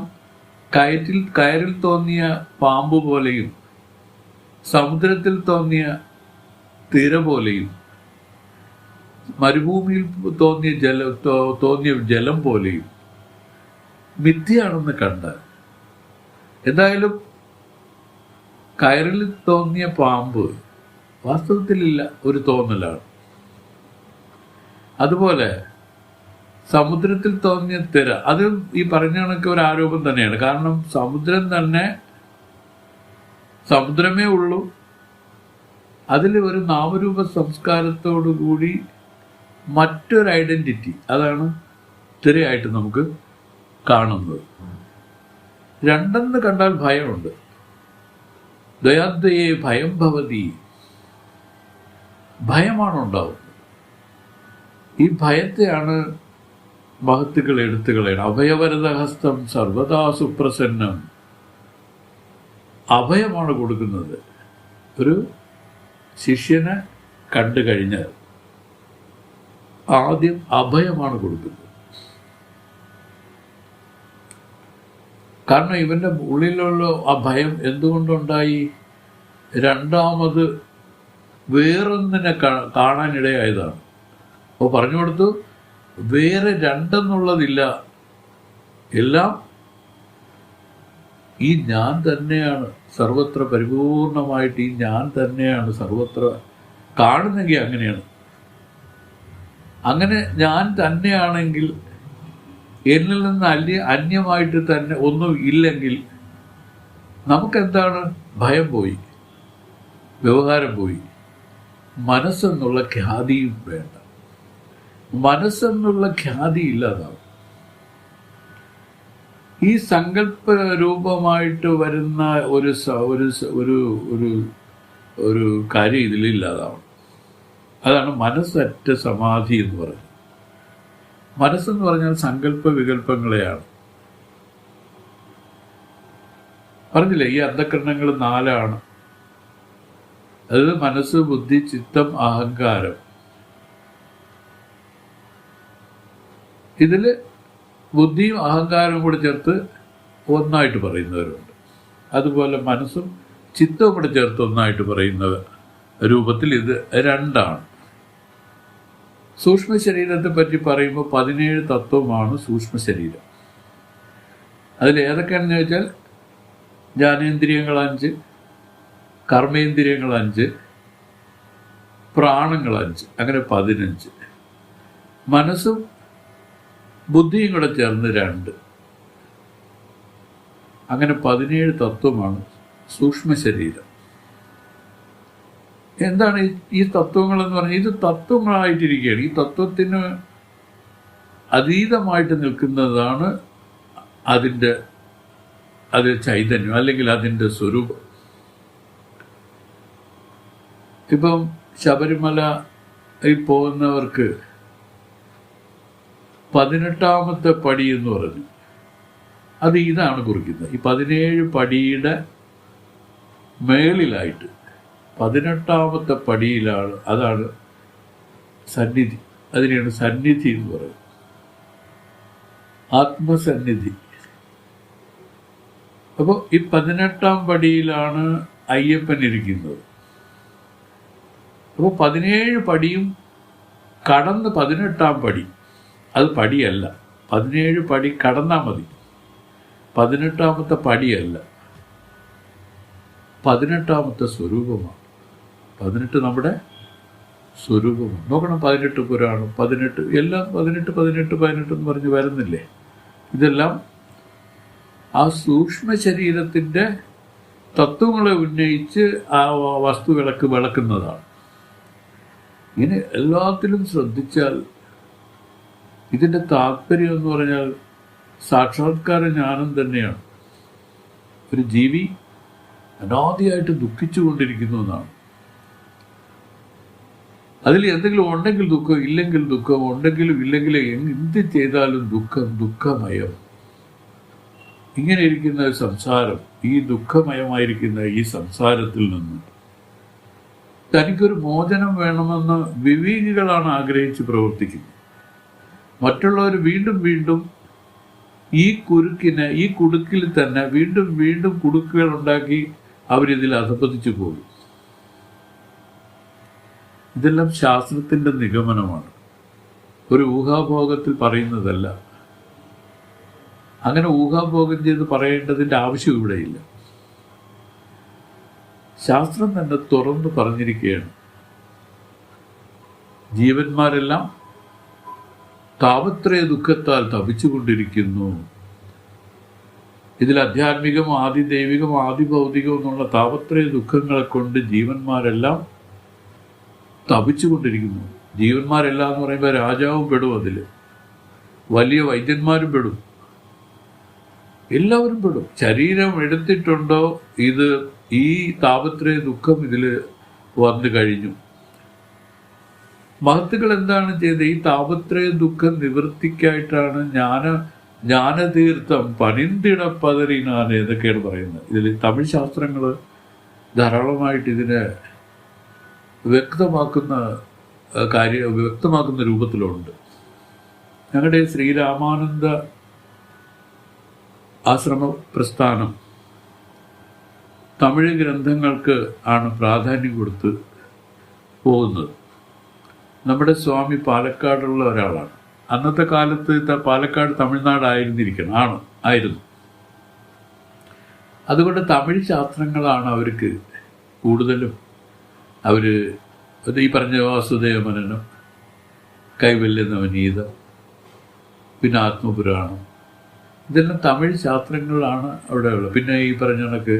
കയറിൽ തോന്നിയ പാമ്പ് പോലെയും സമുദ്രത്തിൽ തോന്നിയ തിര പോലെയും മരുഭൂമിയിൽ തോന്നിയ ജലം പോലെയും മിഥ്യയാണെന്ന് കണ്ടാൽ, എന്തായാലും കയറിൽ തോന്നിയ പാമ്പ് വാസ്തവത്തിലില്ല, ഒരു തോന്നലാണ്. അതുപോലെ സമുദ്രത്തിൽ തോന്നിയ തിര, അത് ഈ പറഞ്ഞ കണക്ക് ഒരു ആരോപം തന്നെയാണ്. കാരണം സമുദ്രമേ ഉള്ളൂ. അതിൽ ഒരു നാമരൂപ സംസ്കാരത്തോടു കൂടി മറ്റൊരു ഐഡന്റിറ്റി, അതാണ് തിരയായിട്ട് നമുക്ക് കാണുന്നത്. രണ്ടെന്ന് കണ്ടാൽ ഭയമുണ്ട്. ദയാദ്വയേ ഭയം ഭവതി, ഭയമാണ് ഉണ്ടാവുന്നത്. ഈ ഭയത്തെയാണ് മഹത്തുക്കൾ എടുത്തു കളയണം. അഭയവരദഹസ്തം സർവദാ സുപ്രസന്നം, അഭയമാണ് കൊടുക്കുന്നത്. ഒരു ശിഷ്യനെ കണ്ടു കഴിഞ്ഞാൽ ആദ്യം അഭയമാണ് കൊടുക്കുന്നത്. കാരണം ഇവന്റെ ഉള്ളിലുള്ള ആ ഭയം എന്തുകൊണ്ടുണ്ടായി? രണ്ടാമത് വേറൊന്നിനെ കാണാനിടയായതാണ്. അപ്പോൾ പറഞ്ഞു കൊടുത്തു, വേറെ രണ്ടെന്നുള്ളതില്ല, എല്ലാം ഈ ഞാൻ തന്നെയാണ് സർവത്ര പരിപൂർണമായിട്ട്. ഈ ഞാൻ തന്നെയാണ് സർവത്ര കാണുന്നെങ്കിൽ അങ്ങനെയാണ്. അങ്ങനെ ഞാൻ തന്നെയാണെങ്കിൽ എന്നിൽ നിന്ന് അന്യമായിട്ട് തന്നെ ഒന്നും ഇല്ലെങ്കിൽ നമുക്കെന്താണ്? ഭയം പോയി, വ്യവഹാരം പോയി, മനസ്സെന്നുള്ള ഖ്യാതിയും വേണ്ട. മനസ്സെന്നുള്ള ഖ്യാതി ഇല്ലാതാവും. ഈ സങ്കല്പ രൂപമായിട്ട് വരുന്ന ഒരു കാര്യം ഇതിലില്ലാതാവും. അതാണ് മനസ്സറ്റ സമാധി എന്ന് പറയുന്നത്. മനസ്സെന്ന് പറഞ്ഞാൽ സങ്കല്പ വികല്പങ്ങളെയാണ്. പറഞ്ഞില്ലേ, ഈ അന്ധകരണങ്ങൾ 4 അത് മനസ്സ്, ബുദ്ധി, ചിത്തം, അഹങ്കാരം. ഇതില് ബുദ്ധിയും അഹങ്കാരവും കൂടെ ചേർത്ത് ഒന്നായിട്ട് പറയുന്നവരുണ്ട്. അതുപോലെ മനസ്സും ചിത്തവും കൂടെ ചേർത്ത് ഒന്നായിട്ട് പറയുന്ന രൂപത്തിൽ ഇത് 2ആണ്. സൂക്ഷ്മ ശരീരത്തെ പറ്റി പറയുമ്പോൾ 17 തത്വമാണ് സൂക്ഷ്മ ശരീരം. അതിൽ ഏതൊക്കെയാണെന്ന് ചോദിച്ചാൽ ജ്ഞാനേന്ദ്രിയങ്ങൾ 5, കർമ്മേന്ദ്രിയങ്ങൾ 5, പ്രാണങ്ങൾ 5, അങ്ങനെ 15. മനസ്സും ബുദ്ധിയും കൂടെ ചേർന്ന് 2, അങ്ങനെ 17 തത്വമാണ് സൂക്ഷ്മ ശരീരം. എന്താണ് ഈ തത്വങ്ങൾ എന്ന് പറഞ്ഞാൽ? ഇത് തത്വങ്ങളായിട്ടിരിക്കുകയാണ്. ഈ തത്വത്തിന് അതീതമായിട്ട് നിൽക്കുന്നതാണ് അതിൻ്റെ അത് ചൈതന്യം അല്ലെങ്കിൽ അതിൻ്റെ സ്വരൂപം. ഇപ്പം ശബരിമലയിൽ പോകുന്നവർക്ക് 18ാമത്തെ പടി എന്ന് പറഞ്ഞു, അത് ഇതാണ് കുറിക്കുന്നത്. ഈ 17 പടിയുടെ മേളിലായിട്ട് 18ാമത്തെ പടിയിലാണ്, അതാണ് സന്നിധി. അതിനെയാണ് സന്നിധി എന്ന് പറയുന്നത്, ആത്മസന്നിധി. അപ്പോൾ ഈ 18ാം പടിയിലാണ് അയ്യപ്പൻ ഇരിക്കുന്നത്. അപ്പോൾ 17 പടിയും കടന്ന് 18ാം പടി, അത് പടിയല്ല, 17 പടി കടന്നാൽ മതി, 18ാമത്തെ പടിയല്ല, 18ാമത്തെ സ്വരൂപമാണ്. 18 നമ്മുടെ സ്വരൂപമാണ്. നോക്കണം, 18 പുരാണം, 18 എല്ലാം 18 18 18 എന്ന് പറഞ്ഞ് വരുന്നില്ലേ? ഇതെല്ലാം ആ സൂക്ഷ്മ ശരീരത്തിൻ്റെ തത്വങ്ങളെ ഉന്നയിച്ച് ആ വസ്തുവിളക്ക് വിളക്കുന്നതാണ്. ഇങ്ങനെ എല്ലാത്തിലും ശ്രദ്ധിച്ചാൽ ഇതിൻ്റെ താല്പര്യം എന്ന് പറഞ്ഞാൽ സാക്ഷാത്കാര ജ്ഞാനം തന്നെയാണ്. ഒരു ജീവി അനാദിയായിട്ട് ദുഃഖിച്ചു കൊണ്ടിരിക്കുന്നു എന്നാണ്. അതിൽ എന്തെങ്കിലും ഉണ്ടെങ്കിൽ ദുഃഖം, ഇല്ലെങ്കിൽ ദുഃഖം, ഉണ്ടെങ്കിലും ഇല്ലെങ്കിലും എന്ത് ചെയ്താലും ദുഃഖമയം. ഇങ്ങനെ ഇരിക്കുന്ന സംസാരം, ഈ ദുഃഖമയമായിരിക്കുന്ന ഈ സംസാരത്തിൽ നിന്ന് തനിക്കൊരു മോചനം വേണമെന്ന് വിവേകികളാണ് ആഗ്രഹിച്ച് പ്രവർത്തിക്കുന്നത്. മറ്റുള്ളവർ വീണ്ടും വീണ്ടും ഈ കുടുക്കിൽ തന്നെ വീണ്ടും വീണ്ടും കുടുക്കുകൾ ഉണ്ടാക്കി അവരിതിൽ അധപ്പതിച്ചു പോകും. ഇതെല്ലാം ശാസ്ത്രത്തിൻ്റെ നിഗമനമാണ്, ഒരു ഊഹാഭോഗത്തിൽ പറയുന്നതല്ല. അങ്ങനെ ഊഹാഭോഗം ചെയ്ത് പറയേണ്ടതിൻ്റെ ആവശ്യം ഇവിടെയില്ല. ശാസ്ത്രം തന്നെ തുറന്നു പറഞ്ഞിരിക്കുകയാണ്, ജീവന്മാരെല്ലാം താപത്രയ ദുഃഖത്താൽ തപിച്ചുകൊണ്ടിരിക്കുന്നു. ഇതിൽ അധ്യാത്മികമോ ആദിദൈവികമോ ആദിഭൗതികമോ എന്നുള്ള താപത്രയ ദുഃഖങ്ങളെ കൊണ്ട് ജീവന്മാരെല്ലാം തപിച്ചുകൊണ്ടിരിക്കുന്നു. ജീവന്മാരെല്ലാം എന്ന് പറയുമ്പോൾ രാജാവും പെടും, അതിൽ വലിയ വൈദ്യന്മാരും പെടും, എല്ലാവരും പെടും. ശരീരം എടുത്തിട്ടുണ്ടോ ഇത് ഈ താപത്രയ ദുഃഖം ഇതിൽ വന്നു കഴിഞ്ഞു. മഹത്തുക്കൾ എന്താണ് ചെയ്തത്? ഈ താപത്രയ ദുഃഖം നിവൃത്തിക്കായിട്ടാണ് ജ്ഞാനതീർത്ഥം പനിന്തിടപ്പതറിനാണ് എന്നൊക്കെയാണ് പറയുന്നത്. ഇതിൽ തമിഴ് ശാസ്ത്രങ്ങൾ ധാരാളമായിട്ട് ഇതിനെ വ്യക്തമാക്കുന്ന രൂപത്തിലുണ്ട്. ഞങ്ങളുടെ ശ്രീരാമാനന്ദ ആശ്രമ പ്രസ്ഥാനം തമിഴ് ഗ്രന്ഥങ്ങൾക്ക് ആണ് പ്രാധാന്യം കൊടുത്ത് പോകുന്നത്. നമ്മുടെ സ്വാമി പാലക്കാടുള്ള ഒരാളാണ്. അന്നത്തെ കാലത്ത് പാലക്കാട് തമിഴ്നാടായിരുന്നിരിക്കണം, ആയിരുന്നു. അതുകൊണ്ട് തമിഴ് ശാസ്ത്രങ്ങളാണ് അവർക്ക് കൂടുതലും. അവർ ഈ പറഞ്ഞ വാസുദേവമനനം, കൈവല്യ നവനീതം, പിന്നെ ആത്മപുരാണം, ഇതെല്ലാം തമിഴ് ശാസ്ത്രങ്ങളാണ് അവിടെ ഉള്ളത്. പിന്നെ ഈ പറഞ്ഞ കണക്ക്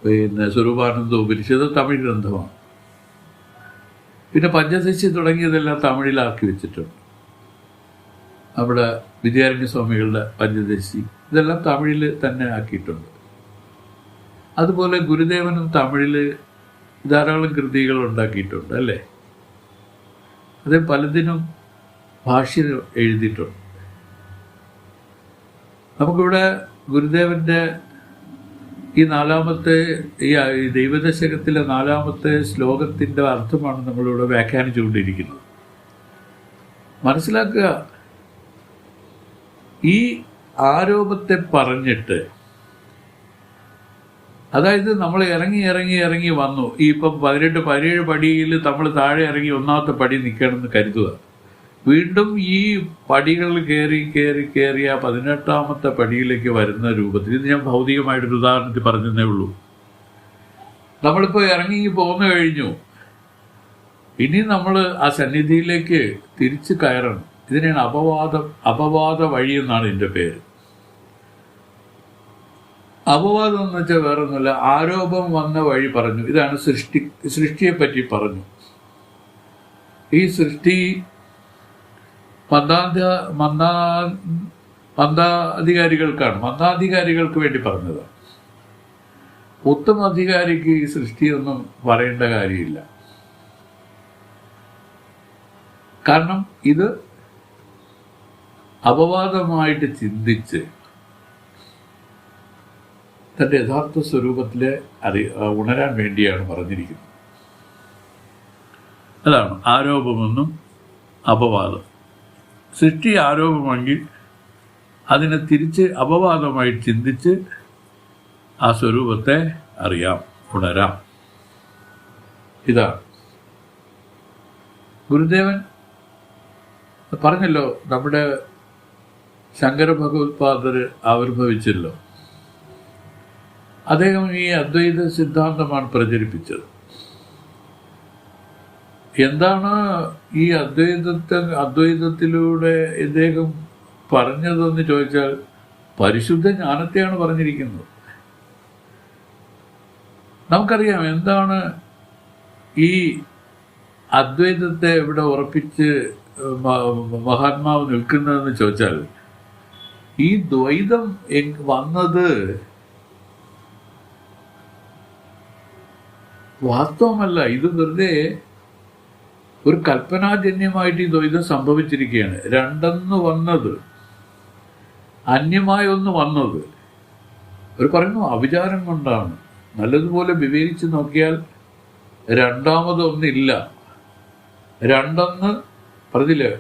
പിന്നെ സ്വരൂപാനന്ദ ഉപനിഷത്ത് തമിഴ് ഗ്രന്ഥമാണ്. പിന്നെ പഞ്ചദശി തുടങ്ങിയതെല്ലാം തമിഴിലാക്കി വെച്ചിട്ടുണ്ട്. നമ്മുടെ വിദ്യാരണ്യ സ്വാമികളുടെ പഞ്ചദശി ഇതെല്ലാം തമിഴിൽ തന്നെ ആക്കിയിട്ടുണ്ട്. അതുപോലെ ഗുരുദേവനും തമിഴിൽ ധാരാളം കൃതികൾ ഉണ്ടാക്കിയിട്ടുണ്ട്, അല്ലേ? അത് പലതിനും ഭാഷ്യം എഴുതിയിട്ടുണ്ട്. നമുക്കിവിടെ ഗുരുദേവൻ്റെ ഈ ദൈവദശകത്തിലെ 4ാമത്തെ ശ്ലോകത്തിൻ്റെ അർത്ഥമാണ് നമ്മളിവിടെ വ്യാഖ്യാനിച്ചുകൊണ്ടിരിക്കുന്നത്. മനസ്സിലാക്കുക, ഈ ആരോപത്തെ പറഞ്ഞിട്ട്, അതായത് നമ്മൾ ഇറങ്ങി വന്നു. ഈ ഇപ്പം 17 പടിയിൽ നമ്മൾ താഴെ ഇറങ്ങി 1ാമത്തെ പടി നിൽക്കണമെന്ന് കരുതുക. വീണ്ടും ഈ പടികൾ കയറി 18ാമത്തെ പടിയിലേക്ക് വരുന്ന രൂപത്തിൽ, ഇത് ഞാൻ ഭൗതികമായിട്ടൊരു ഉദാഹരണത്തിൽ പറഞ്ഞതേ ഉള്ളൂ. നമ്മളിപ്പോൾ ഇറങ്ങി പോന്നു കഴിഞ്ഞു, ഇനി നമ്മൾ ആ സന്നിധിയിലേക്ക് തിരിച്ച് കയറണം. ഇതിനാണ് അപവാദ വഴി എന്നാണ് ഇതിൻ്റെ പേര്. അപവാദം എന്ന് വെച്ചാൽ വേറൊന്നുമില്ല, ആരോപം വന്ന വഴി പറഞ്ഞു. ഇതാണ് സൃഷ്ടിയെ പറ്റി പറഞ്ഞു. ഈ സൃഷ്ടി മന്ദാധികാരികൾക്കാണ്, മന്ദാധികാരികൾക്ക് വേണ്ടി പറഞ്ഞതാണ്. ഉത്തമ അധികാരിക്ക് ഈ സൃഷ്ടിയൊന്നും പറയേണ്ട കാര്യമില്ല. കാരണം ഇത് അപവാദമായിട്ട് ചിന്തിച്ച് തൻ്റെ യഥാർത്ഥ സ്വരൂപത്തിലെ ഉണരാൻ വേണ്ടിയാണ് പറഞ്ഞിരിക്കുന്നത്. അതാണ് ആരോപമെന്നും അപവാദം. സൃഷ്ടി ആരോപമെങ്കിൽ അതിനെ തിരിച്ച് അപവാദമായി ചിന്തിച്ച് ആ സ്വരൂപത്തെ അറിയാം, ഉണരാം. ഇതാണ് ഗുരുദേവൻ പറഞ്ഞല്ലോ. നമ്മുടെ ശങ്കര ഭഗവത്പാദർ ആവിർഭവിച്ചല്ലോ. അദ്ദേഹം ഈ അദ്വൈത സിദ്ധാന്തമാണ് പ്രചരിപ്പിച്ചത്. എന്താണ് ഈ അദ്വൈതത്തിലൂടെ ഇദ്ദേഹം പറഞ്ഞതെന്ന് ചോദിച്ചാൽ പരിശുദ്ധ ജ്ഞാനത്തെയാണ് പറഞ്ഞിരിക്കുന്നത്. നമുക്കറിയാം എന്താണ് ഈ അദ്വൈതത്തെ ഇവിടെ ഉറപ്പിച്ച് മഹാത്മാവ് നിൽക്കുന്നതെന്ന് ചോദിച്ചാൽ, ഈ ദ്വൈതം വന്നത് വാസ്തവമല്ല. ഇത് വെറുതെ ഒരു കൽപ്പനാജന്യമായിട്ട് ഈ ദ്വൈതം സംഭവിച്ചിരിക്കുകയാണ്. രണ്ടെന്ന് വന്നത്, അന്യമായ ഒന്ന് വന്നത്. അവർ പറയുന്നു അവിചാരം കൊണ്ടാണ്. നല്ലതുപോലെ വിവേചിച്ച് നോക്കിയാൽ രണ്ടാമതൊന്നില്ല. രണ്ടെന്ന് പറഞ്ഞില്ലേ,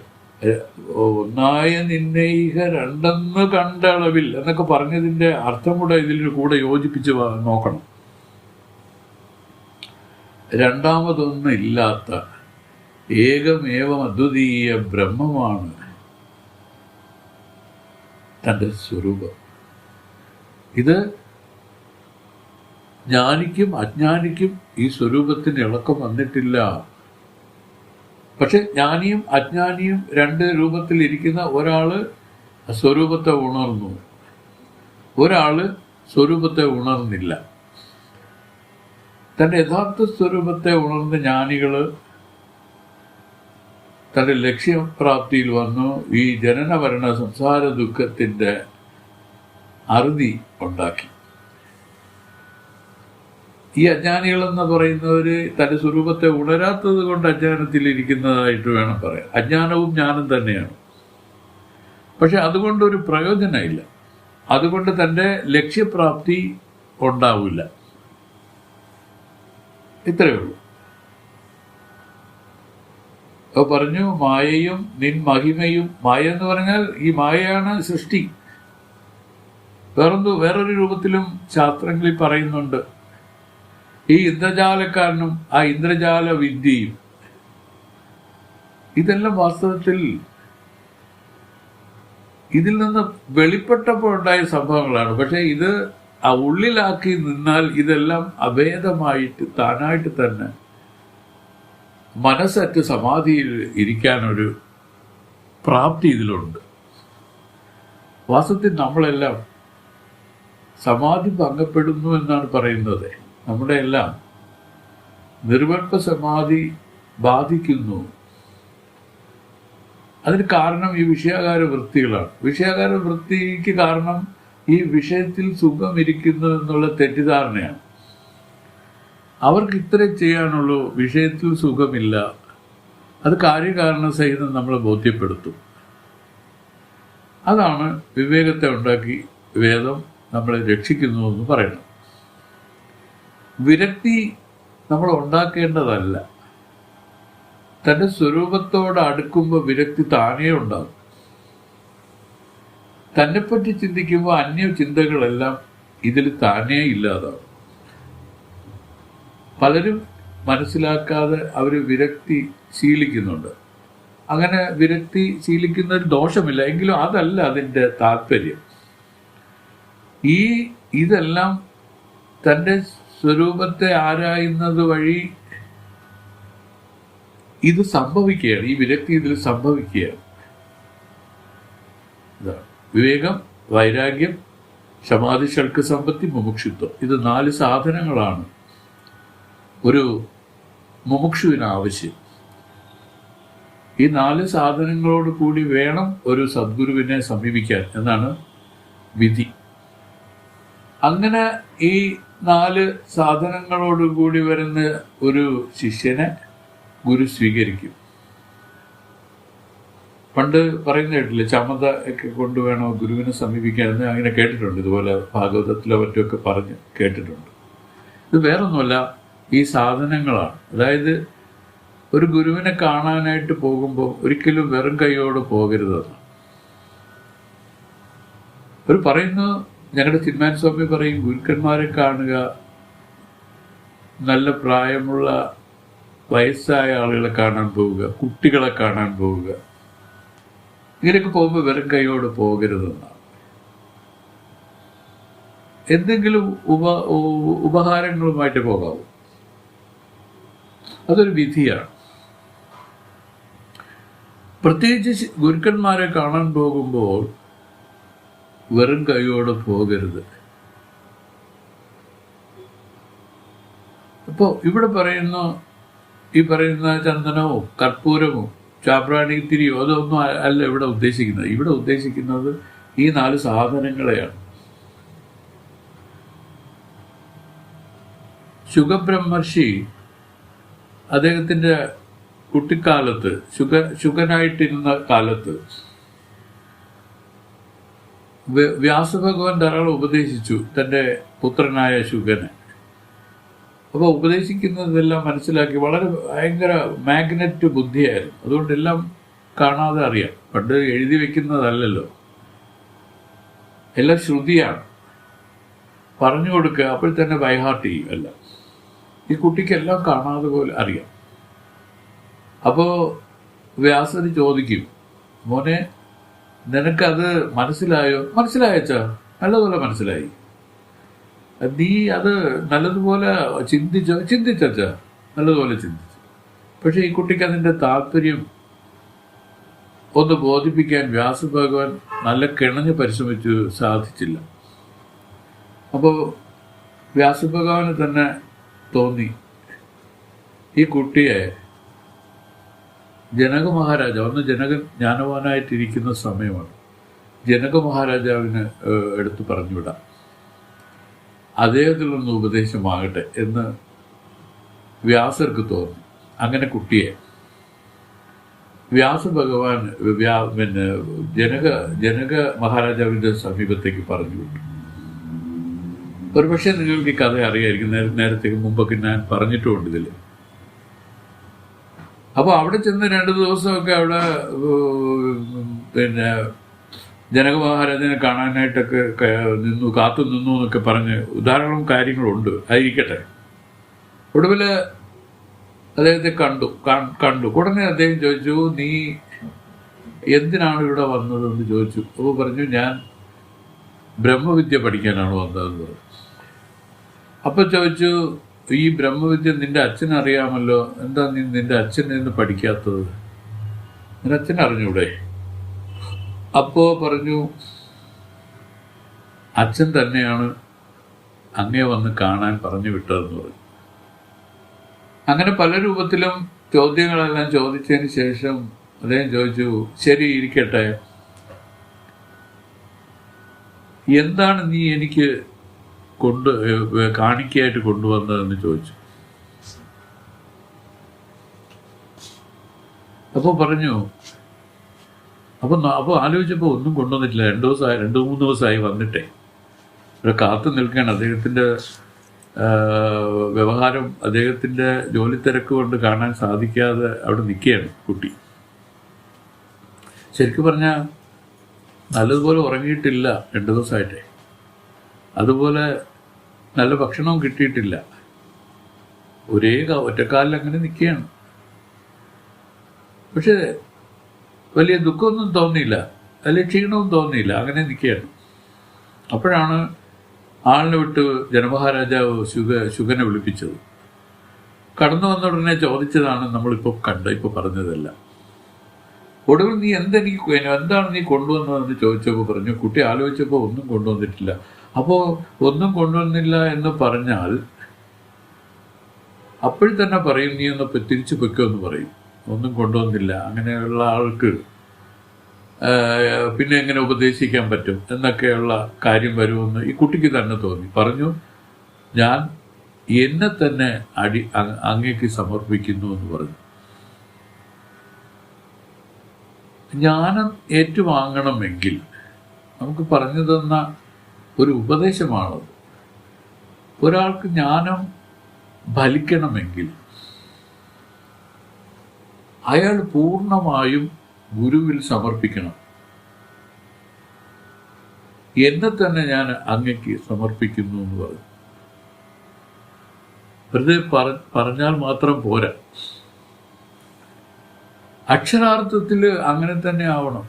ഒന്നായ നിന്നയിക രണ്ടെന്ന് കണ്ട അളവിൽ എന്നൊക്കെ പറഞ്ഞതിൻ്റെ അർത്ഥം കൂടെ ഇതിൽ കൂടെ യോജിപ്പിച്ച് നോക്കണം. രണ്ടാമതൊന്നും ഇല്ലാത്ത ഏകമേവം അദ്വിതീയ ബ്രഹ്മമാണ് തൻ്റെ സ്വരൂപം. ഇത് ജ്ഞാനിക്കും അജ്ഞാനിക്കും ഈ സ്വരൂപത്തിന് ഇളക്കം വന്നിട്ടില്ല. പക്ഷെ ജ്ഞാനിയും അജ്ഞാനിയും രണ്ട് രൂപത്തിലിരിക്കുന്ന ഒരാള് സ്വരൂപത്തെ ഉണർന്നു, ഒരാള് സ്വരൂപത്തെ ഉണർന്നില്ല. തൻ്റെ യഥാർത്ഥ സ്വരൂപത്തെ ഉണർന്ന ജ്ഞാനികള് തൻ്റെ ലക്ഷ്യപ്രാപ്തിയിൽ വന്നു. ഈ ജനനമരണ സംസാര ദുഃഖത്തിൻ്റെ അറുതി ഉണ്ടാക്കി. ഈ അജ്ഞാനികളെന്ന് പറയുന്നവർ തൻ്റെ സ്വരൂപത്തെ ഉണരാത്തത് കൊണ്ട് അജ്ഞാനത്തിലിരിക്കുന്നതായിട്ട് വേണം പറയാൻ. അജ്ഞാനവും ജ്ഞാനം തന്നെയാണ്. പക്ഷെ അതുകൊണ്ടൊരു പ്രയോജനമില്ല. അതുകൊണ്ട് തൻ്റെ ലക്ഷ്യപ്രാപ്തി ഉണ്ടാവില്ല. ഇത്രയേ ഉള്ളൂ. അപ്പോൾ പറഞ്ഞു മായയും നിൻ മഹിമയും. മായ എന്ന് പറഞ്ഞാൽ ഈ മായയാണ് സൃഷ്ടി. വേറൊരു രൂപത്തിലും ശാസ്ത്രങ്ങളിൽ പറയുന്നുണ്ട്. ഈ ഇന്ദ്രജാലക്കാരനും ആ ഇന്ദ്രജാല വിദ്യയും, ഇതെല്ലാം വാസ്തവത്തിൽ ഇതിൽ നിന്ന് വെളിപ്പെട്ടപ്പോൾ ഉണ്ടായ സംഭവങ്ങളാണ്. പക്ഷെ ഇത് ആ ഉള്ളിലാക്കി നിന്നാൽ ഇതെല്ലാം അഭേദമായിട്ട് താനായിട്ട് തന്നെ മനസ്സറ്റ് സമാധിയിൽ ഇരിക്കാനൊരു പ്രാപ്തി ഇതിലുണ്ട്. വാസ്തവത്തിൽ നമ്മളെല്ലാം സമാധി ഭംഗപ്പെടുന്നു എന്നാണ് പറയുന്നത്. നമ്മുടെ എല്ലാം നിർവികൽപ്പ സമാധി ബാധിക്കുന്നു. അതിന് കാരണം ഈ വിഷയാകാര വൃത്തികളാണ്. വിഷയാകാര വൃത്തിക്ക് കാരണം ഈ വിഷയത്തിൽ സുഖം ഇരിക്കുന്നു എന്നുള്ള തെറ്റിദ്ധാരണയാണ്. അവർക്ക് ഇത്രേ ചെയ്യാനുള്ളൂ, വിഷയത്തിൽ സുഖമില്ല. അത് കാര്യകാരണ സഹിതം നമ്മളെ ബോധ്യപ്പെടുത്തും. അതാണ് വിവേകത്തെ ഉണ്ടാക്കി വേദം നമ്മളെ രക്ഷിക്കുന്നു എന്ന് പറയണം. വിരക്തി നമ്മൾ ഉണ്ടാക്കേണ്ടതല്ല. തൻ്റെ സ്വരൂപത്തോട് അടുക്കുമ്പോൾ വിരക്തി താനേ ഉണ്ടാകും. തന്നെപ്പറ്റി ചിന്തിക്കുമ്പോൾ അന്യ ചിന്തകളെല്ലാം ഇതിൽ താനേ ഇല്ലാതാവും. പലരും മനസ്സിലാക്കാതെ അവർ വിരക്തി ശീലിക്കുന്നുണ്ട്. അങ്ങനെ വിരക്തി ശീലിക്കുന്നതിൽ ദോഷമില്ല, എങ്കിലും അതല്ല അതിൻ്റെ താല്പര്യം. ഇതെല്ലാം തൻ്റെ സ്വരൂപത്തെ ആരായുന്നത് വഴി ഇത് സംഭവിക്കുകയാണ്. ഈ വിരക്തി ഇതിൽ സംഭവിക്കുകയാണ്. ഇതാണ് വിവേകം, വൈരാഗ്യം, സമാധി, ഷഡ്ക സമ്പത്തി, മുമുക്ഷുത്വം. ഇത് 4 സാധനങ്ങളാണ് ഒരു മുമുക്ഷുവിന് ആവശ്യം. ഈ 4 സാധനങ്ങളോട് കൂടി വേണം ഒരു സദ്ഗുരുവിനെ സമീപിക്കാൻ എന്നാണ് വിധി. അങ്ങനെ ഈ 4 സാധനങ്ങളോട് കൂടി വരുന്ന ഒരു ശിഷ്യനെ ഗുരു സ്വീകരിക്കും. പണ്ട് പറയുന്ന കേട്ടില്ലേ, ചമത ഒക്കെ കൊണ്ടുവേണോ ഗുരുവിനെ സമീപിക്കാൻ എന്ന് അങ്ങനെ കേട്ടിട്ടുണ്ട്. ഇതുപോലെ ഭാഗവതത്തിലോ മറ്റുമൊക്കെ പറഞ്ഞ് കേട്ടിട്ടുണ്ട്. ഇത് വേറൊന്നുമല്ല, ഈ സാധനങ്ങളാണ്. അതായത് ഒരു ഗുരുവിനെ കാണാനായിട്ട് പോകുമ്പോൾ ഒരിക്കലും വെറും കൈയോട് പോകരുതെന്ന് ഒരു പറയുന്നു. ഞങ്ങളുടെ ചിന്മയാനന്ദ സ്വാമി പറയും, ഗുരുക്കന്മാരെ കാണുക, നല്ല പ്രായമുള്ള വയസ്സായ ആളുകളെ കാണാൻ പോവുക, കുട്ടികളെ കാണാൻ പോവുക, ഇങ്ങനെയൊക്കെ പോകുമ്പോൾ വെറും കൈയോട് പോകരുതെന്നാണ്. എന്തെങ്കിലും ഉപഹാരങ്ങളുമായിട്ട് പോകാവൂ. അതൊരു വിധിയാണ്. പ്രത്യേകിച്ച് ഗുരുക്കന്മാരെ കാണാൻ പോകുമ്പോൾ വെറും കൈയോട് പോകരുത്. അപ്പോൾ ഇവിടെ ഈ പറയുന്ന ചന്ദനവും കർപ്പൂരവും ചാപ്രാണി തിരിയോ അതൊന്നും അല്ല ഇവിടെ ഉദ്ദേശിക്കുന്നത്. ഇവിടെ ഉദ്ദേശിക്കുന്നത് ഈ 4 സാധനങ്ങളെയാണ്. ശുഗബ്രഹ്മർഷി അദ്ദേഹത്തിൻ്റെ കുട്ടിക്കാലത്ത് ശുഗനായിട്ടിരുന്ന കാലത്ത് വ്യാസഭഗവാൻ ധാരാളം ഉപദേശിച്ചു തൻ്റെ പുത്രനായ ശുഗനെ. അപ്പോൾ ഉപദേശിക്കുന്നതെല്ലാം മനസ്സിലാക്കി വളരെ ഭയങ്കര മാഗ്നറ്റ് ബുദ്ധിയായിരുന്നു. അതുകൊണ്ടെല്ലാം കാണാതെ അറിയാം. പണ്ട് എഴുതി വെക്കുന്നതല്ലല്ലോ, എല്ലാം ശ്രുതിയാണ്. പറഞ്ഞു കൊടുക്കുക, അപ്പോൾ തന്നെ ബൈഹാർട്ട് ചെയ്യും എല്ലാം. ഈ കുട്ടിക്കെല്ലാം കാണാതെ പോലെ അറിയാം. അപ്പോൾ വ്യാസന് ചോദിക്കും, മോനെ നിനക്കത് മനസ്സിലായോ? മനസ്സിലായച്ചാ, നല്ലതുപോലെ മനസ്സിലായി. നീ അത് നല്ലതുപോലെ ചിന്തിച്ചാ, നല്ലതുപോലെ ചിന്തിച്ചു. പക്ഷെ ഈ കുട്ടിക്ക് അതിൻ്റെ താല്പര്യം ഒന്ന് ബോധിപ്പിക്കാൻ വ്യാസഭഗവാൻ നല്ല കിണഞ്ഞ് പരിശ്രമിച്ചു, സാധിച്ചില്ല. അപ്പോൾ വ്യാസഭഗവാന് തന്നെ തോന്നി, ഈ കുട്ടിയെ ജനക മഹാരാജാവ്, അന്ന് ജനകൻ ജ്ഞാനവാനായിട്ടിരിക്കുന്ന സമയമാണ്, ജനക മഹാരാജാവിന് എടുത്തു പറഞ്ഞുവിടാം, അദ്ദേഹത്തിലൊന്ന് ഉപദേശമാകട്ടെ എന്ന് വ്യാസർക്ക് തോന്നി. അങ്ങനെ കുട്ടിയെ വ്യാസഭഗവാൻ ജനക മഹാരാജാവിൻ്റെ സമീപത്തേക്ക് പറഞ്ഞു വിട്ടു. ഒരുപക്ഷെ നിങ്ങൾക്ക് ഈ കഥ അറിയായിരിക്കും, നേരത്തെ മുമ്പൊക്കെ ഞാൻ പറഞ്ഞിട്ടുമുണ്ട് ഇതിൽ. അപ്പോൾ അവിടെ ചെന്ന് 2 ദിവസമൊക്കെ അവിടെ ജനക മഹാരാജനെ കാണാനായിട്ടൊക്കെ കാത്തു നിന്നു എന്നൊക്കെ പറഞ്ഞ് ധാരാളം കാര്യങ്ങളുണ്ട്. ആയിരിക്കട്ടെ, ഒടുവിൽ അദ്ദേഹത്തെ കണ്ടു. ഉടനെ അദ്ദേഹം ചോദിച്ചു, നീ എന്തിനാണ് ഇവിടെ വന്നതെന്ന് ചോദിച്ചു. അപ്പോൾ പറഞ്ഞു, ഞാൻ ബ്രഹ്മവിദ്യ പഠിക്കാനാണ് വന്നതെന്ന് പറഞ്ഞു. അപ്പോൾ ചോദിച്ചു, ഈ ബ്രഹ്മവിദ്യ നിന്റെ അച്ഛനറിയാമല്ലോ, എന്താ നീ നിന്റെ അച്ഛനിൽ നിന്ന് പഠിക്കാത്തത്? നിന്റെ അച്ഛൻ അറിഞ്ഞൂടെ? അപ്പോൾ പറഞ്ഞു, അച്ഛൻ തന്നെയാണ് അങ്ങേ വന്ന് കാണാൻ പറഞ്ഞു വിട്ടതെന്ന് പറഞ്ഞു. അങ്ങനെ പല രൂപത്തിലും ചോദ്യങ്ങളെല്ലാം ചോദിച്ചതിന് ശേഷം അദ്ദേഹം ചോദിച്ചു, ശരി ഇരിക്കട്ടെ, എന്താണ് നീ എനിക്ക് കാണിക്കയായിട്ട് കൊണ്ടുവന്നതെന്ന് ചോദിച്ചു. അപ്പോൾ പറഞ്ഞു, അപ്പോൾ ആലോചിച്ചപ്പോൾ ഒന്നും കൊണ്ടുവന്നിട്ടില്ല. 2-3 ദിവസമായി വന്നിട്ടേ. ഇവിടെ കാത്തു നിൽക്കുകയാണ്. അദ്ദേഹത്തിൻ്റെ വ്യവഹാരം, അദ്ദേഹത്തിൻ്റെ ജോലി തിരക്ക് കൊണ്ട് കാണാൻ സാധിക്കാതെ അവിടെ നിൽക്കുകയാണ് കുട്ടി. ശരിക്കും പറഞ്ഞാൽ നല്ലതുപോലെ ഉറങ്ങിയിട്ടില്ല 2 ദിവസമായിട്ടേ. അതുപോലെ നല്ല ഭക്ഷണവും കിട്ടിയിട്ടില്ല. ഒറ്റക്കാലിൽ അങ്ങനെ നിൽക്കുകയാണ്. പക്ഷെ വലിയ ദുഃഖമൊന്നും തോന്നിയില്ല, വലിയ ക്ഷീണവും തോന്നിയില്ല, അങ്ങനെ നിൽക്കുകയാണ്. അപ്പോഴാണ് ആളിനെ വിട്ട് ജനമഹാരാജാവ് ശുഗനെ വിളിപ്പിച്ചത്. കടന്നു വന്ന ഉടനെ ചോദിച്ചതാണ് നമ്മളിപ്പോൾ പറഞ്ഞതല്ല. ഒടുവിൽ നീ എന്താണ് നീ കൊണ്ടുവന്നതെന്ന് ചോദിച്ചപ്പോൾ പറഞ്ഞു, കുട്ടി ആലോചിച്ചപ്പോൾ ഒന്നും കൊണ്ടുവന്നിട്ടില്ല. അപ്പോൾ ഒന്നും കൊണ്ടുവന്നില്ല എന്ന് പറഞ്ഞാൽ അപ്പോൾ തന്നെ പറയും, നീ ഒന്ന് തിരിച്ചു പൊയ്ക്കോ എന്ന് പറയും. ഒന്നും കൊണ്ടുവന്നില്ല, അങ്ങനെയുള്ള ആൾക്ക് പിന്നെ എങ്ങനെ ഉപദേശിക്കാൻ പറ്റും എന്നൊക്കെയുള്ള കാര്യം വരുമെന്ന് ഈ കുട്ടിക്ക് തന്നെ തോന്നി. പറഞ്ഞു, ഞാൻ എന്നെ തന്നെ അങ്ങേക്ക് സമർപ്പിക്കുന്നു എന്ന് പറഞ്ഞു. ജ്ഞാനം ഏറ്റുവാങ്ങണമെങ്കിൽ നമുക്ക് പറഞ്ഞു തന്ന ഒരു ഉപദേശമാണത്. ഒരാൾക്ക് ജ്ഞാനം ഫലിക്കണമെങ്കിൽ അയാൾ പൂർണ്ണമായും ഗുരുവിൽ സമർപ്പിക്കണം. എന്നെ തന്നെ ഞാൻ അങ്ങയ്ക്ക് സമർപ്പിക്കുന്നു എന്ന് പറഞ്ഞു. വെറുതെ പറഞ്ഞാൽ മാത്രം പോരാ, അക്ഷരാർത്ഥത്തിൽ അങ്ങനെ തന്നെ ആവണം.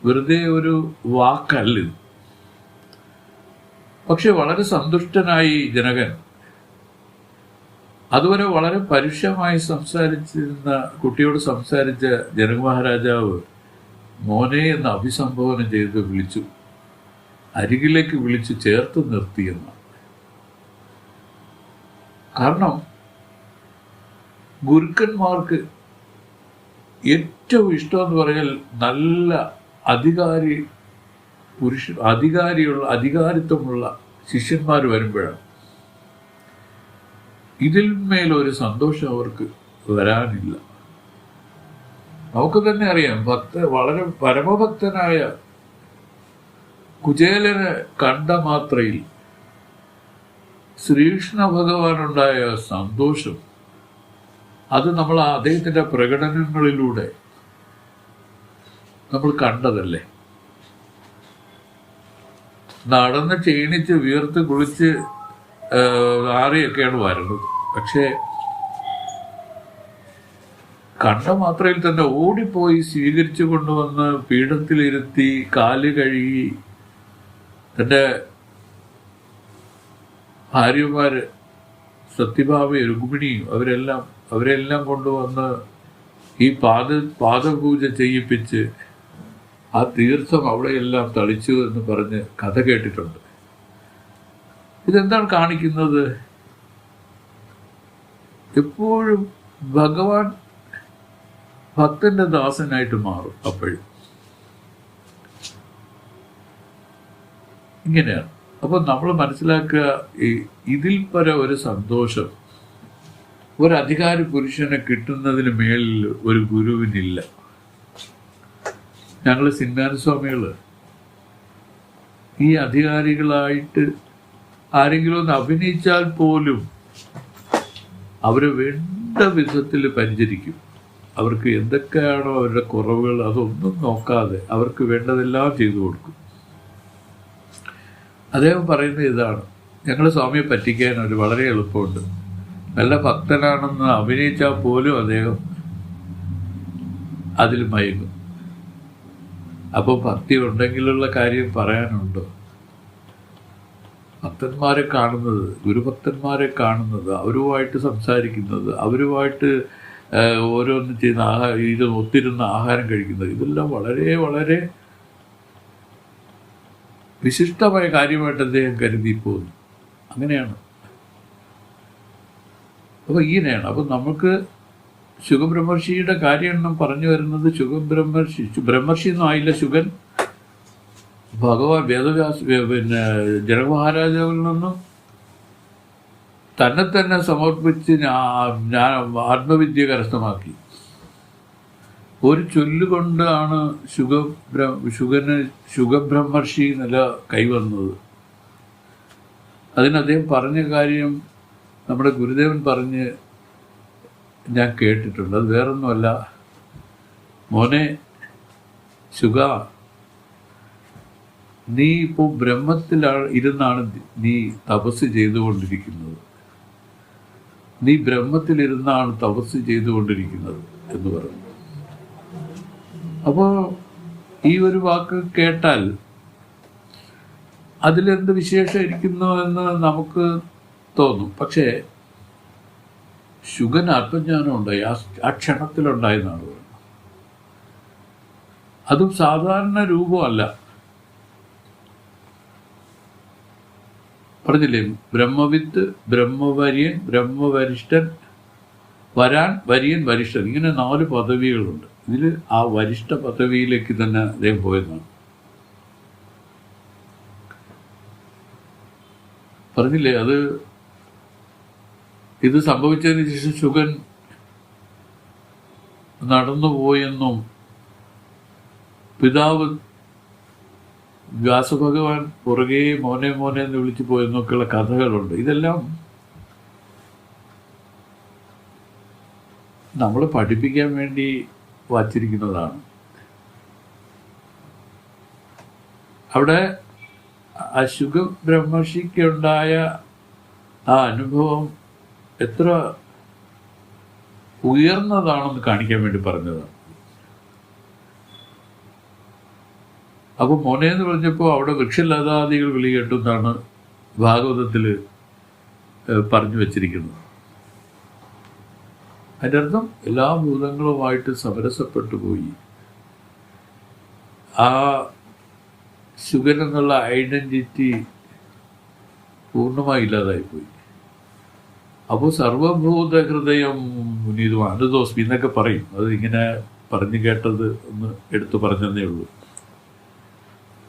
വെറുതെ ഒരു വാക്കല്ല. പക്ഷെ വളരെ സന്തുഷ്ടനായി ജനകൻ. അതുവരെ വളരെ പരുഷമായി സംസാരിച്ചിരുന്ന കുട്ടിയോട് സംസാരിച്ച ജനക മഹാരാജാവ് മോനെ എന്ന് അഭിസംബോധന ചെയ്ത് വിളിച്ചു, അരികിലേക്ക് വിളിച്ച് ചേർത്ത് നിർത്തിയെന്നാണ്. കാരണം ഗുരുക്കന്മാർക്ക് ഏറ്റവും ഇഷ്ടമെന്ന് പറഞ്ഞാൽ നല്ല അധികാരിത്വമുള്ള ശിഷ്യന്മാർ വരുമ്പോഴാണ്. ഇതിൽ മേലൊരു സന്തോഷം അവർക്ക് വരാനില്ല. നമുക്ക് തന്നെ അറിയാം, വളരെ പരമഭക്തനായ കുചേലനെ കണ്ട മാത്രയിൽ ശ്രീകൃഷ്ണ ഭഗവാനുണ്ടായ സന്തോഷം, അത് നമ്മൾ അദ്ദേഹത്തിൻ്റെ പ്രകടനങ്ങളിലൂടെ നമ്മൾ കണ്ടതല്ലേ. നടന്ന് ക്ഷീണിച്ച് വീർത്ത് കുളിച്ച് ആറിയൊക്കെയാണ് വരുന്നത്. പക്ഷേ കണ്ട മാത്രയിൽ തന്നെ ഓടിപ്പോയി സ്വീകരിച്ചു കൊണ്ടുവന്ന് പീഠത്തിലിരുത്തി കാല് കഴുകി തൻ്റെ ഭാര്യമാര് സത്യഭാമയും രുക്മിണിയും അവരെല്ലാം കൊണ്ടുവന്ന് ഈ പാദപൂജ ചെയ്യിപ്പിച്ച് ആ തീർത്ഥം അവിടെയെല്ലാം തളിച്ചു എന്ന് പറഞ്ഞ് കഥ കേട്ടിട്ടുണ്ട്. ഇതെന്താണ് കാണിക്കുന്നത്? എപ്പോഴും ഭഗവാൻ ഭക്തന്റെ ദാസനായിട്ട് മാറും. അപ്പോഴും ഇങ്ങനെയാണ്. അപ്പൊ നമ്മൾ മനസ്സിലാക്കുക, ഇതിൽ പര ഒരു സന്തോഷം ഒരധികാരി പുരുഷനെ കിട്ടുന്നതിന് മേളിൽ ഒരു ഗുരുവിനില്ല. ഞങ്ങൾ സിന്നാനസ്വാമികള് ഈ അധികാരികളായിട്ട് ആരെങ്കിലും ഒന്ന് അഭിനയിച്ചാൽ പോലും അവരെ വേണ്ട വിധത്തിൽ പരിചരിക്കും. അവർക്ക് എന്തൊക്കെയാണോ അവരുടെ കുറവുകൾ അതൊന്നും നോക്കാതെ അവർക്ക് വേണ്ടതെല്ലാം ചെയ്തു കൊടുക്കും. അദ്ദേഹം പറയുന്നത് ഇതാണ്, ഞങ്ങൾ സ്വാമിയെ പറ്റിക്കാൻ ഒരു വളരെ എളുപ്പമുണ്ട്. നല്ല ഭക്തനാണെന്ന് അഭിനയിച്ചാൽ പോലും അദ്ദേഹം അതിൽ മയങ്ങും. അപ്പോൾ ഭക്തി ഉണ്ടെങ്കിലുള്ള കാര്യം പറയാനുണ്ടോ? ഭക്തന്മാരെ കാണുന്നത്, ഗുരുഭക്തന്മാരെ കാണുന്നത്, അവരുമായിട്ട് സംസാരിക്കുന്നത്, അവരുമായിട്ട് ഓരോന്ന് ചെയ്യുന്ന ഇത് ഒത്തിരുന്ന ആഹാരം കഴിക്കുന്നത്, ഇതെല്ലാം വളരെ വളരെ വിശിഷ്ടമായ കാര്യമായിട്ട് അദ്ദേഹം കരുതി പോകുന്നു. അങ്ങനെയാണ്. അപ്പോൾ ഇങ്ങനെയാണ്. അപ്പം നമുക്ക് ശുഗബ്രഹ്മർഷിയുടെ കാര്യം പറഞ്ഞു വരുന്നത്, ബ്രഹ്മർഷി ഒന്നും ആയില്ല ശുഗൻ. ഭഗവാൻ ജനക മഹാരാജാവിൽ നിന്നും തന്നെ സമർപ്പിച്ച് ഞാൻ ആത്മവിദ്യ കരസ്ഥമാക്കി. ഒരു ചൊല്ലുകൊണ്ടാണ് ശുഗബ്രഹ്മർഷി നില കൈവന്നത്. അതിന് അദ്ദേഹം പറഞ്ഞ കാര്യം നമ്മുടെ ഗുരുദേവൻ പറഞ്ഞ് ഞാൻ കേട്ടിട്ടുണ്ട്. അത് വേറൊന്നുമല്ല, മോനെ ശുഗ, നീ ഇപ്പോൾ ഇരുന്നാണ് നീ തപസ് ചെയ്തുകൊണ്ടിരിക്കുന്നത്. നീ ബ്രഹ്മത്തിലിരുന്നാണ് തപസ് ചെയ്തുകൊണ്ടിരിക്കുന്നത് എന്ന് പറഞ്ഞു. അപ്പോൾ ഈ ഒരു വാക്ക് കേട്ടാൽ അതിലെന്ത് വിശേഷം ഇരിക്കുന്നു എന്ന് നമുക്ക് തോന്നും. പക്ഷേ ശുഗൻ ആത്മജ്ഞാനം ഉണ്ടായി, ആ ക്ഷണത്തിലുണ്ടായെന്നാണ് പറയുന്നത്. അതും സാധാരണ രൂപമല്ല. പറഞ്ഞില്ലേ, ബ്രഹ്മവിത്ത്, ബ്രഹ്മവര്യൻ, ബ്രഹ്മവരിഷ്ഠൻ, വരാൻ, വരിയൻ, വരിഷ്ഠൻ, ഇങ്ങനെ 4 പദവികളുണ്ട്. ഇതിൽ ആ വരിഷ്ഠ പദവിയിലേക്ക് തന്നെ അദ്ദേഹം പോയെന്നാണ് പറഞ്ഞില്ലേ. ഇത് സംഭവിച്ചതിന് ശേഷം ശുഗൻ നടന്നുപോയെന്നും പിതാവ് വ്യാസഭഗവാൻ പുറകെ മോനെ മോനെ എന്ന് വിളിച്ചു പോയെന്നൊക്കെയുള്ള കഥകളുണ്ട്. ഇതെല്ലാം നമ്മൾ പഠിപ്പിക്കാൻ വേണ്ടി വച്ചിരിക്കുന്നതാണ്. അവിടെ ആ ശുഗ ബ്രഹ്മർഷിക്കുണ്ടായ ആ അനുഭവം എത്ര ഉയർന്നതാണെന്ന് കാണിക്കാൻ വേണ്ടി പറഞ്ഞതാണ്. അപ്പോൾ മോനെ എന്ന് പറഞ്ഞപ്പോൾ അവിടെ വൃക്ഷലതാദികൾ വിളി കേട്ടെന്നാണ് ഭാഗവതത്തിൽ പറഞ്ഞു വച്ചിരിക്കുന്നത്. അതിൻ്റെ അർത്ഥം എല്ലാ ഭൂതങ്ങളുമായിട്ട് സമരസപ്പെട്ടു പോയി. ആ ശുഗൻ എന്നുള്ള ഐഡന്റിറ്റി പൂർണ്ണമായി ഇല്ലാതായിപ്പോയി. അപ്പോൾ സർവഭൂതഹൃദയം മുനീതും അനുദോസ്മി എന്നൊക്കെ പറയും. അത് ഇങ്ങനെ പറഞ്ഞു കേട്ടത് ഒന്ന് എടുത്തു പറഞ്ഞതേ ഉള്ളൂ.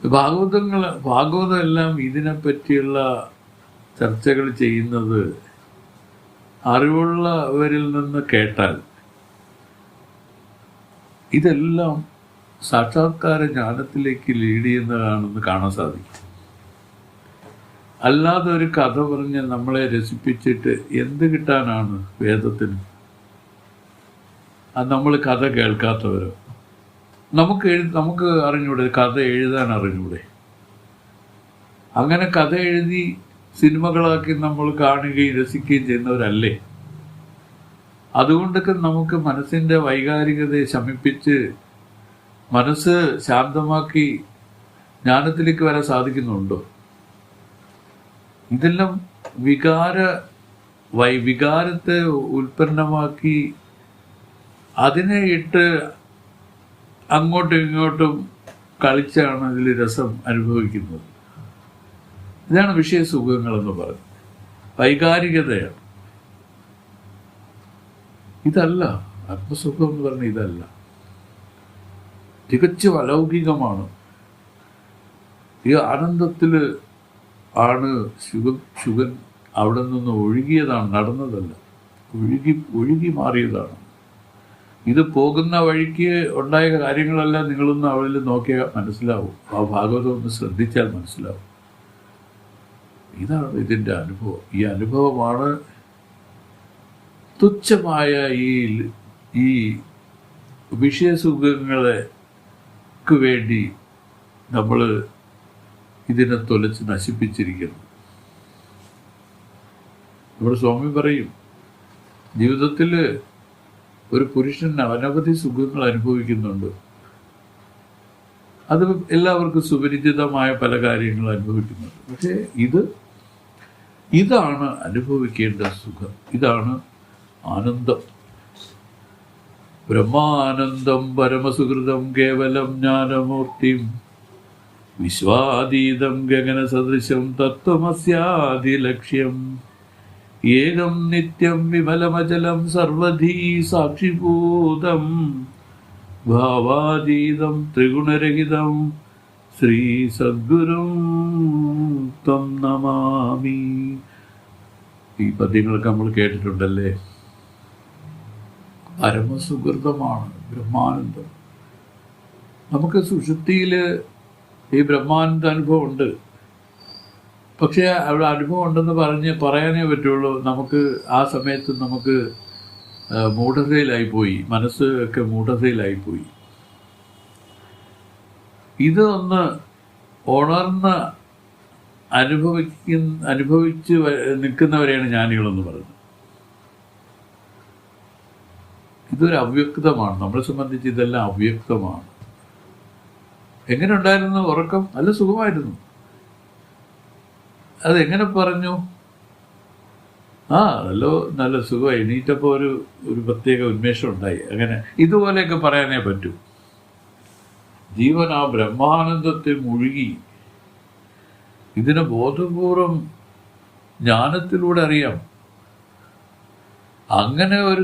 ഭാഗവതം എല്ലാം ഇതിനെപ്പറ്റിയുള്ള ചർച്ചകൾ ചെയ്യുന്നത് അറിവുള്ളവരിൽ നിന്ന് കേട്ടാൽ ഇതെല്ലാം സാക്ഷാത്കാര ജ്ഞാനത്തിലേക്ക് ലീഡ് ചെയ്യുന്നതാണെന്ന് കാണാൻ സാധിക്കും. അല്ലാതെ ഒരു കഥ പറഞ്ഞ് നമ്മളെ രസിപ്പിച്ചിട്ട് എന്ത് കിട്ടാനാണ് വേദത്തിന്? അത് നമ്മൾ കഥ കേൾക്കാത്തവരോ? നമുക്ക് അറിഞ്ഞൂടെ, കഥ എഴുതാൻ അറിഞ്ഞൂടെ? അങ്ങനെ കഥ എഴുതി സിനിമകളാക്കി നമ്മൾ കാണുകയും രസിക്കുകയും ചെയ്യുന്നവരല്ലേ? അതുകൊണ്ടൊക്കെ നമുക്ക് മനസ്സിൻ്റെ വൈകാരികതയെ ശമിപ്പിച്ച് മനസ്സ് ശാന്തമാക്കി ജ്ഞാനത്തിലേക്ക് വരാൻ സാധിക്കുന്നുണ്ടോ? ഇതെല്ലാം വികാരത്തെ ഉൽപ്പന്നമാക്കി അതിനെ ഇട്ട് അങ്ങോട്ടും ഇങ്ങോട്ടും കളിച്ചാണ് ഇതിൽ രസം അനുഭവിക്കുന്നത്. ഇതാണ് വിഷയസുഖങ്ങളെന്ന് പറയുന്നത്. വൈകാരികതയാണ്. ഇതല്ല ആത്മസുഖം എന്ന് പറഞ്ഞാൽ. ഇതല്ല, തികച്ചും അലൗകികമാണ്. ഈ ആനന്ദത്തിൽ ആണ് ശുഗൻ അവിടെ നിന്ന് ഒഴുകിയതാണ്, നടന്നതല്ല. ഒഴുകി മാറിയതാണ്. ഇത് പോകുന്ന വഴിക്ക് ഉണ്ടായ കാര്യങ്ങളെല്ലാം നിങ്ങളൊന്ന് അവളിൽ നോക്കിയാൽ മനസ്സിലാവും. ആ ഭാഗവതം ഒന്ന് ശ്രദ്ധിച്ചാൽ മനസ്സിലാവും. ഇതാണ് ഇതിൻ്റെ അനുഭവം. ഈ അനുഭവമാണ് തുച്ഛമായ ഈ വിഷയസുഖങ്ങൾക്ക് വേണ്ടി നമ്മൾ ഇതിനെ തൊലച്ച് നശിപ്പിച്ചിരിക്കുന്നു. നമ്മുടെ സ്വാമി പറയും, ജീവിതത്തിൽ ഒരു പുരുഷൻ അനവധി സുഖങ്ങൾ അനുഭവിക്കുന്നുണ്ട്. അത് എല്ലാവർക്കും സുപരിചിതമായ പല കാര്യങ്ങളും അനുഭവിക്കുന്നുണ്ട്. പക്ഷേ ഇതാണ് അനുഭവിക്കേണ്ട സുഖം. ഇതാണ് ആനന്ദം. ബ്രഹ്മാനന്ദം പരമസുഹൃതം കേവലം ജ്ഞാനമൂർത്തിം വിശ്വാതീതം ഗഗനസദൃശം തത്വമസ്യാദിലക്ഷ്യം ഏകം നിത്യം വിമലമചലം സർവധീ സാക്ഷിഭൂതം ഭാവാതീതം ത്രിഗുണരഹിതം ശ്രീ സദ്ഗുരും ത്വം നമാമി. ഈ പദ്യങ്ങളൊക്കെ നമ്മൾ കേട്ടിട്ടുണ്ടല്ലേ. പരമസുഹൃതമാണ് ബ്രഹ്മാനന്ദം. നമുക്ക് സുഷുപ്തിയിൽ ഈ ബ്രഹ്മാനന്ദ അനുഭവം ഉണ്ട്. പക്ഷേ അവിടെ അനുഭവം ഉണ്ടെന്ന് പറയാനേ പറ്റുള്ളൂ. നമുക്ക് ആ സമയത്ത് നമുക്ക് മൂഢതയിലായിപ്പോയി, മനസ്സ് ഒക്കെ മൂഢതയിലായിപ്പോയി. ഇതൊന്ന് ഉണർന്ന് അനുഭവിച്ച് നിൽക്കുന്നവരെയാണ് ജ്ഞാനികളെന്ന് പറയുന്നത്. ഇതൊരു അവ്യക്തമാണ്. നമ്മളെ സംബന്ധിച്ച് ഇതെല്ലാം അവ്യക്തമാണ്. എങ്ങനെ ഉണ്ടായിരുന്നു ഉറക്കം? നല്ല സുഖമായിരുന്നു. അതെങ്ങനെ പറഞ്ഞു? നല്ല സുഖമായി, എണീറ്റപ്പോൾ ഒരു പ്രത്യേക ഉന്മേഷം ഉണ്ടായി. അങ്ങനെ ഇതുപോലെയൊക്കെ പറയാനേ പറ്റൂ. ജീവൻ ആ ബ്രഹ്മാനന്ദത്തെ മുഴുകി. ഇതിനെ ബോധപൂർവം ജ്ഞാനത്തിലൂടെ അറിയാം. അങ്ങനെ ഒരു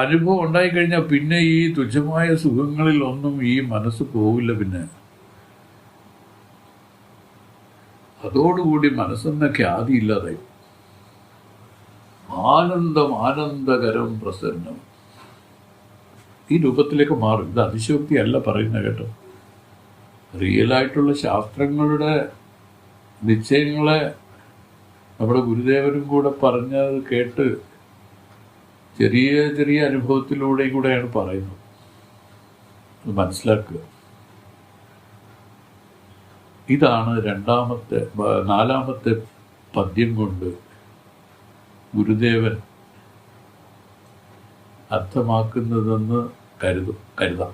അനുഭവം ഉണ്ടായിക്കഴിഞ്ഞാൽ പിന്നെ ഈ തുച്ഛമായ സുഖങ്ങളിൽ ഒന്നും ഈ മനസ്സ് പോവില്ല. പിന്നെ അതോടുകൂടി മനസ്സെന്ന ഖ്യാതിയില്ലാതായി. ആനന്ദകരം പ്രസന്നം ഈ രൂപത്തിലേക്ക് മാറും. ഇത് അതിശയോക്തി അല്ല പറയുന്നത് കേട്ടോ. റിയലായിട്ടുള്ള ശാസ്ത്രങ്ങളുടെ നിശ്ചയങ്ങളെ നമ്മുടെ ഗുരുദേവനും കൂടെ പറഞ്ഞത് കേട്ട് ചെറിയ ചെറിയ അനുഭവത്തിലൂടെയും കൂടെയാണ് പറയുന്നത്. അത് മനസ്സിലാക്കുക. ഇതാണ് നാലാമത്തെ പദ്യം കൊണ്ട് ഗുരുദേവൻ അർത്ഥമാക്കുന്നതെന്ന് കരുതാം.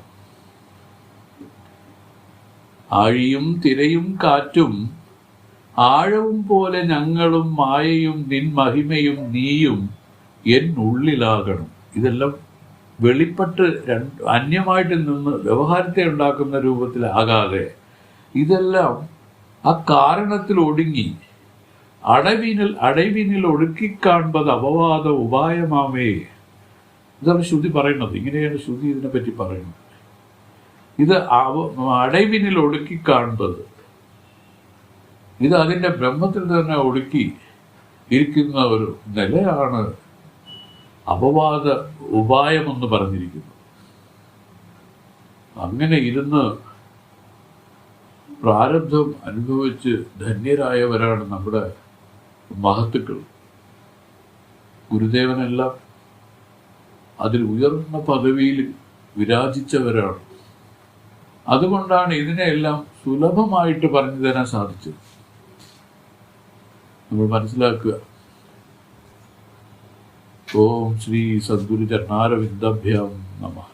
ആഴിയും തിരയും കാറ്റും ആഴവും പോലെ ഞങ്ങളും മായയും നിൻ മഹിമയും നീയും എന്നുള്ളിലാകണം. ഇതെല്ലാം വെളിപ്പെട്ട് അന്യമായിട്ട് നിന്ന് വ്യവഹാരത്തെ ഉണ്ടാക്കുന്ന രൂപത്തിലാകാതെ ഇതെല്ലാം ആ കാരണത്തിൽ ഒടുങ്ങി അടവിനിൽ ഒടുക്കിക്കാൺപത് അപവാദ ഉപായമാമേ. ഇതാണ് ശ്രുതി പറയുന്നത്. ഇങ്ങനെയാണ് ശ്രുതി ഇതിനെപ്പറ്റി പറയുന്നത്. ഇത് അടവിനിൽ ഒടുക്കിക്കാൺപത്, ഇത് അതിൻ്റെ ബ്രഹ്മത്തിൽ തന്നെ ഒടുക്കി ഇരിക്കുന്ന ഒരു നിലയാണ് അപവാദ ഉപായമെന്ന് പറഞ്ഞിരിക്കുന്നത്. അങ്ങനെ ഇരുന്ന് പ്രാരബ്ധം അനുഭവിച്ച് ധന്യരായവരാണ് നമ്മുടെ മഹത്തുക്കൾ. ഗുരുദേവനെല്ലാം അതിൽ ഉയർന്ന പദവിയിൽ വിരാജിച്ചവരാണ്. അതുകൊണ്ടാണ് ഇതിനെല്ലാം സുലഭമായിട്ട് പറഞ്ഞു തരാൻ സാധിച്ചത്. നമ്മൾ മനസ്സിലാക്കുക. ഓം ശ്രീ സദ്ഗുരു ചരണാരവിന്ദഭ്യം നമഃ.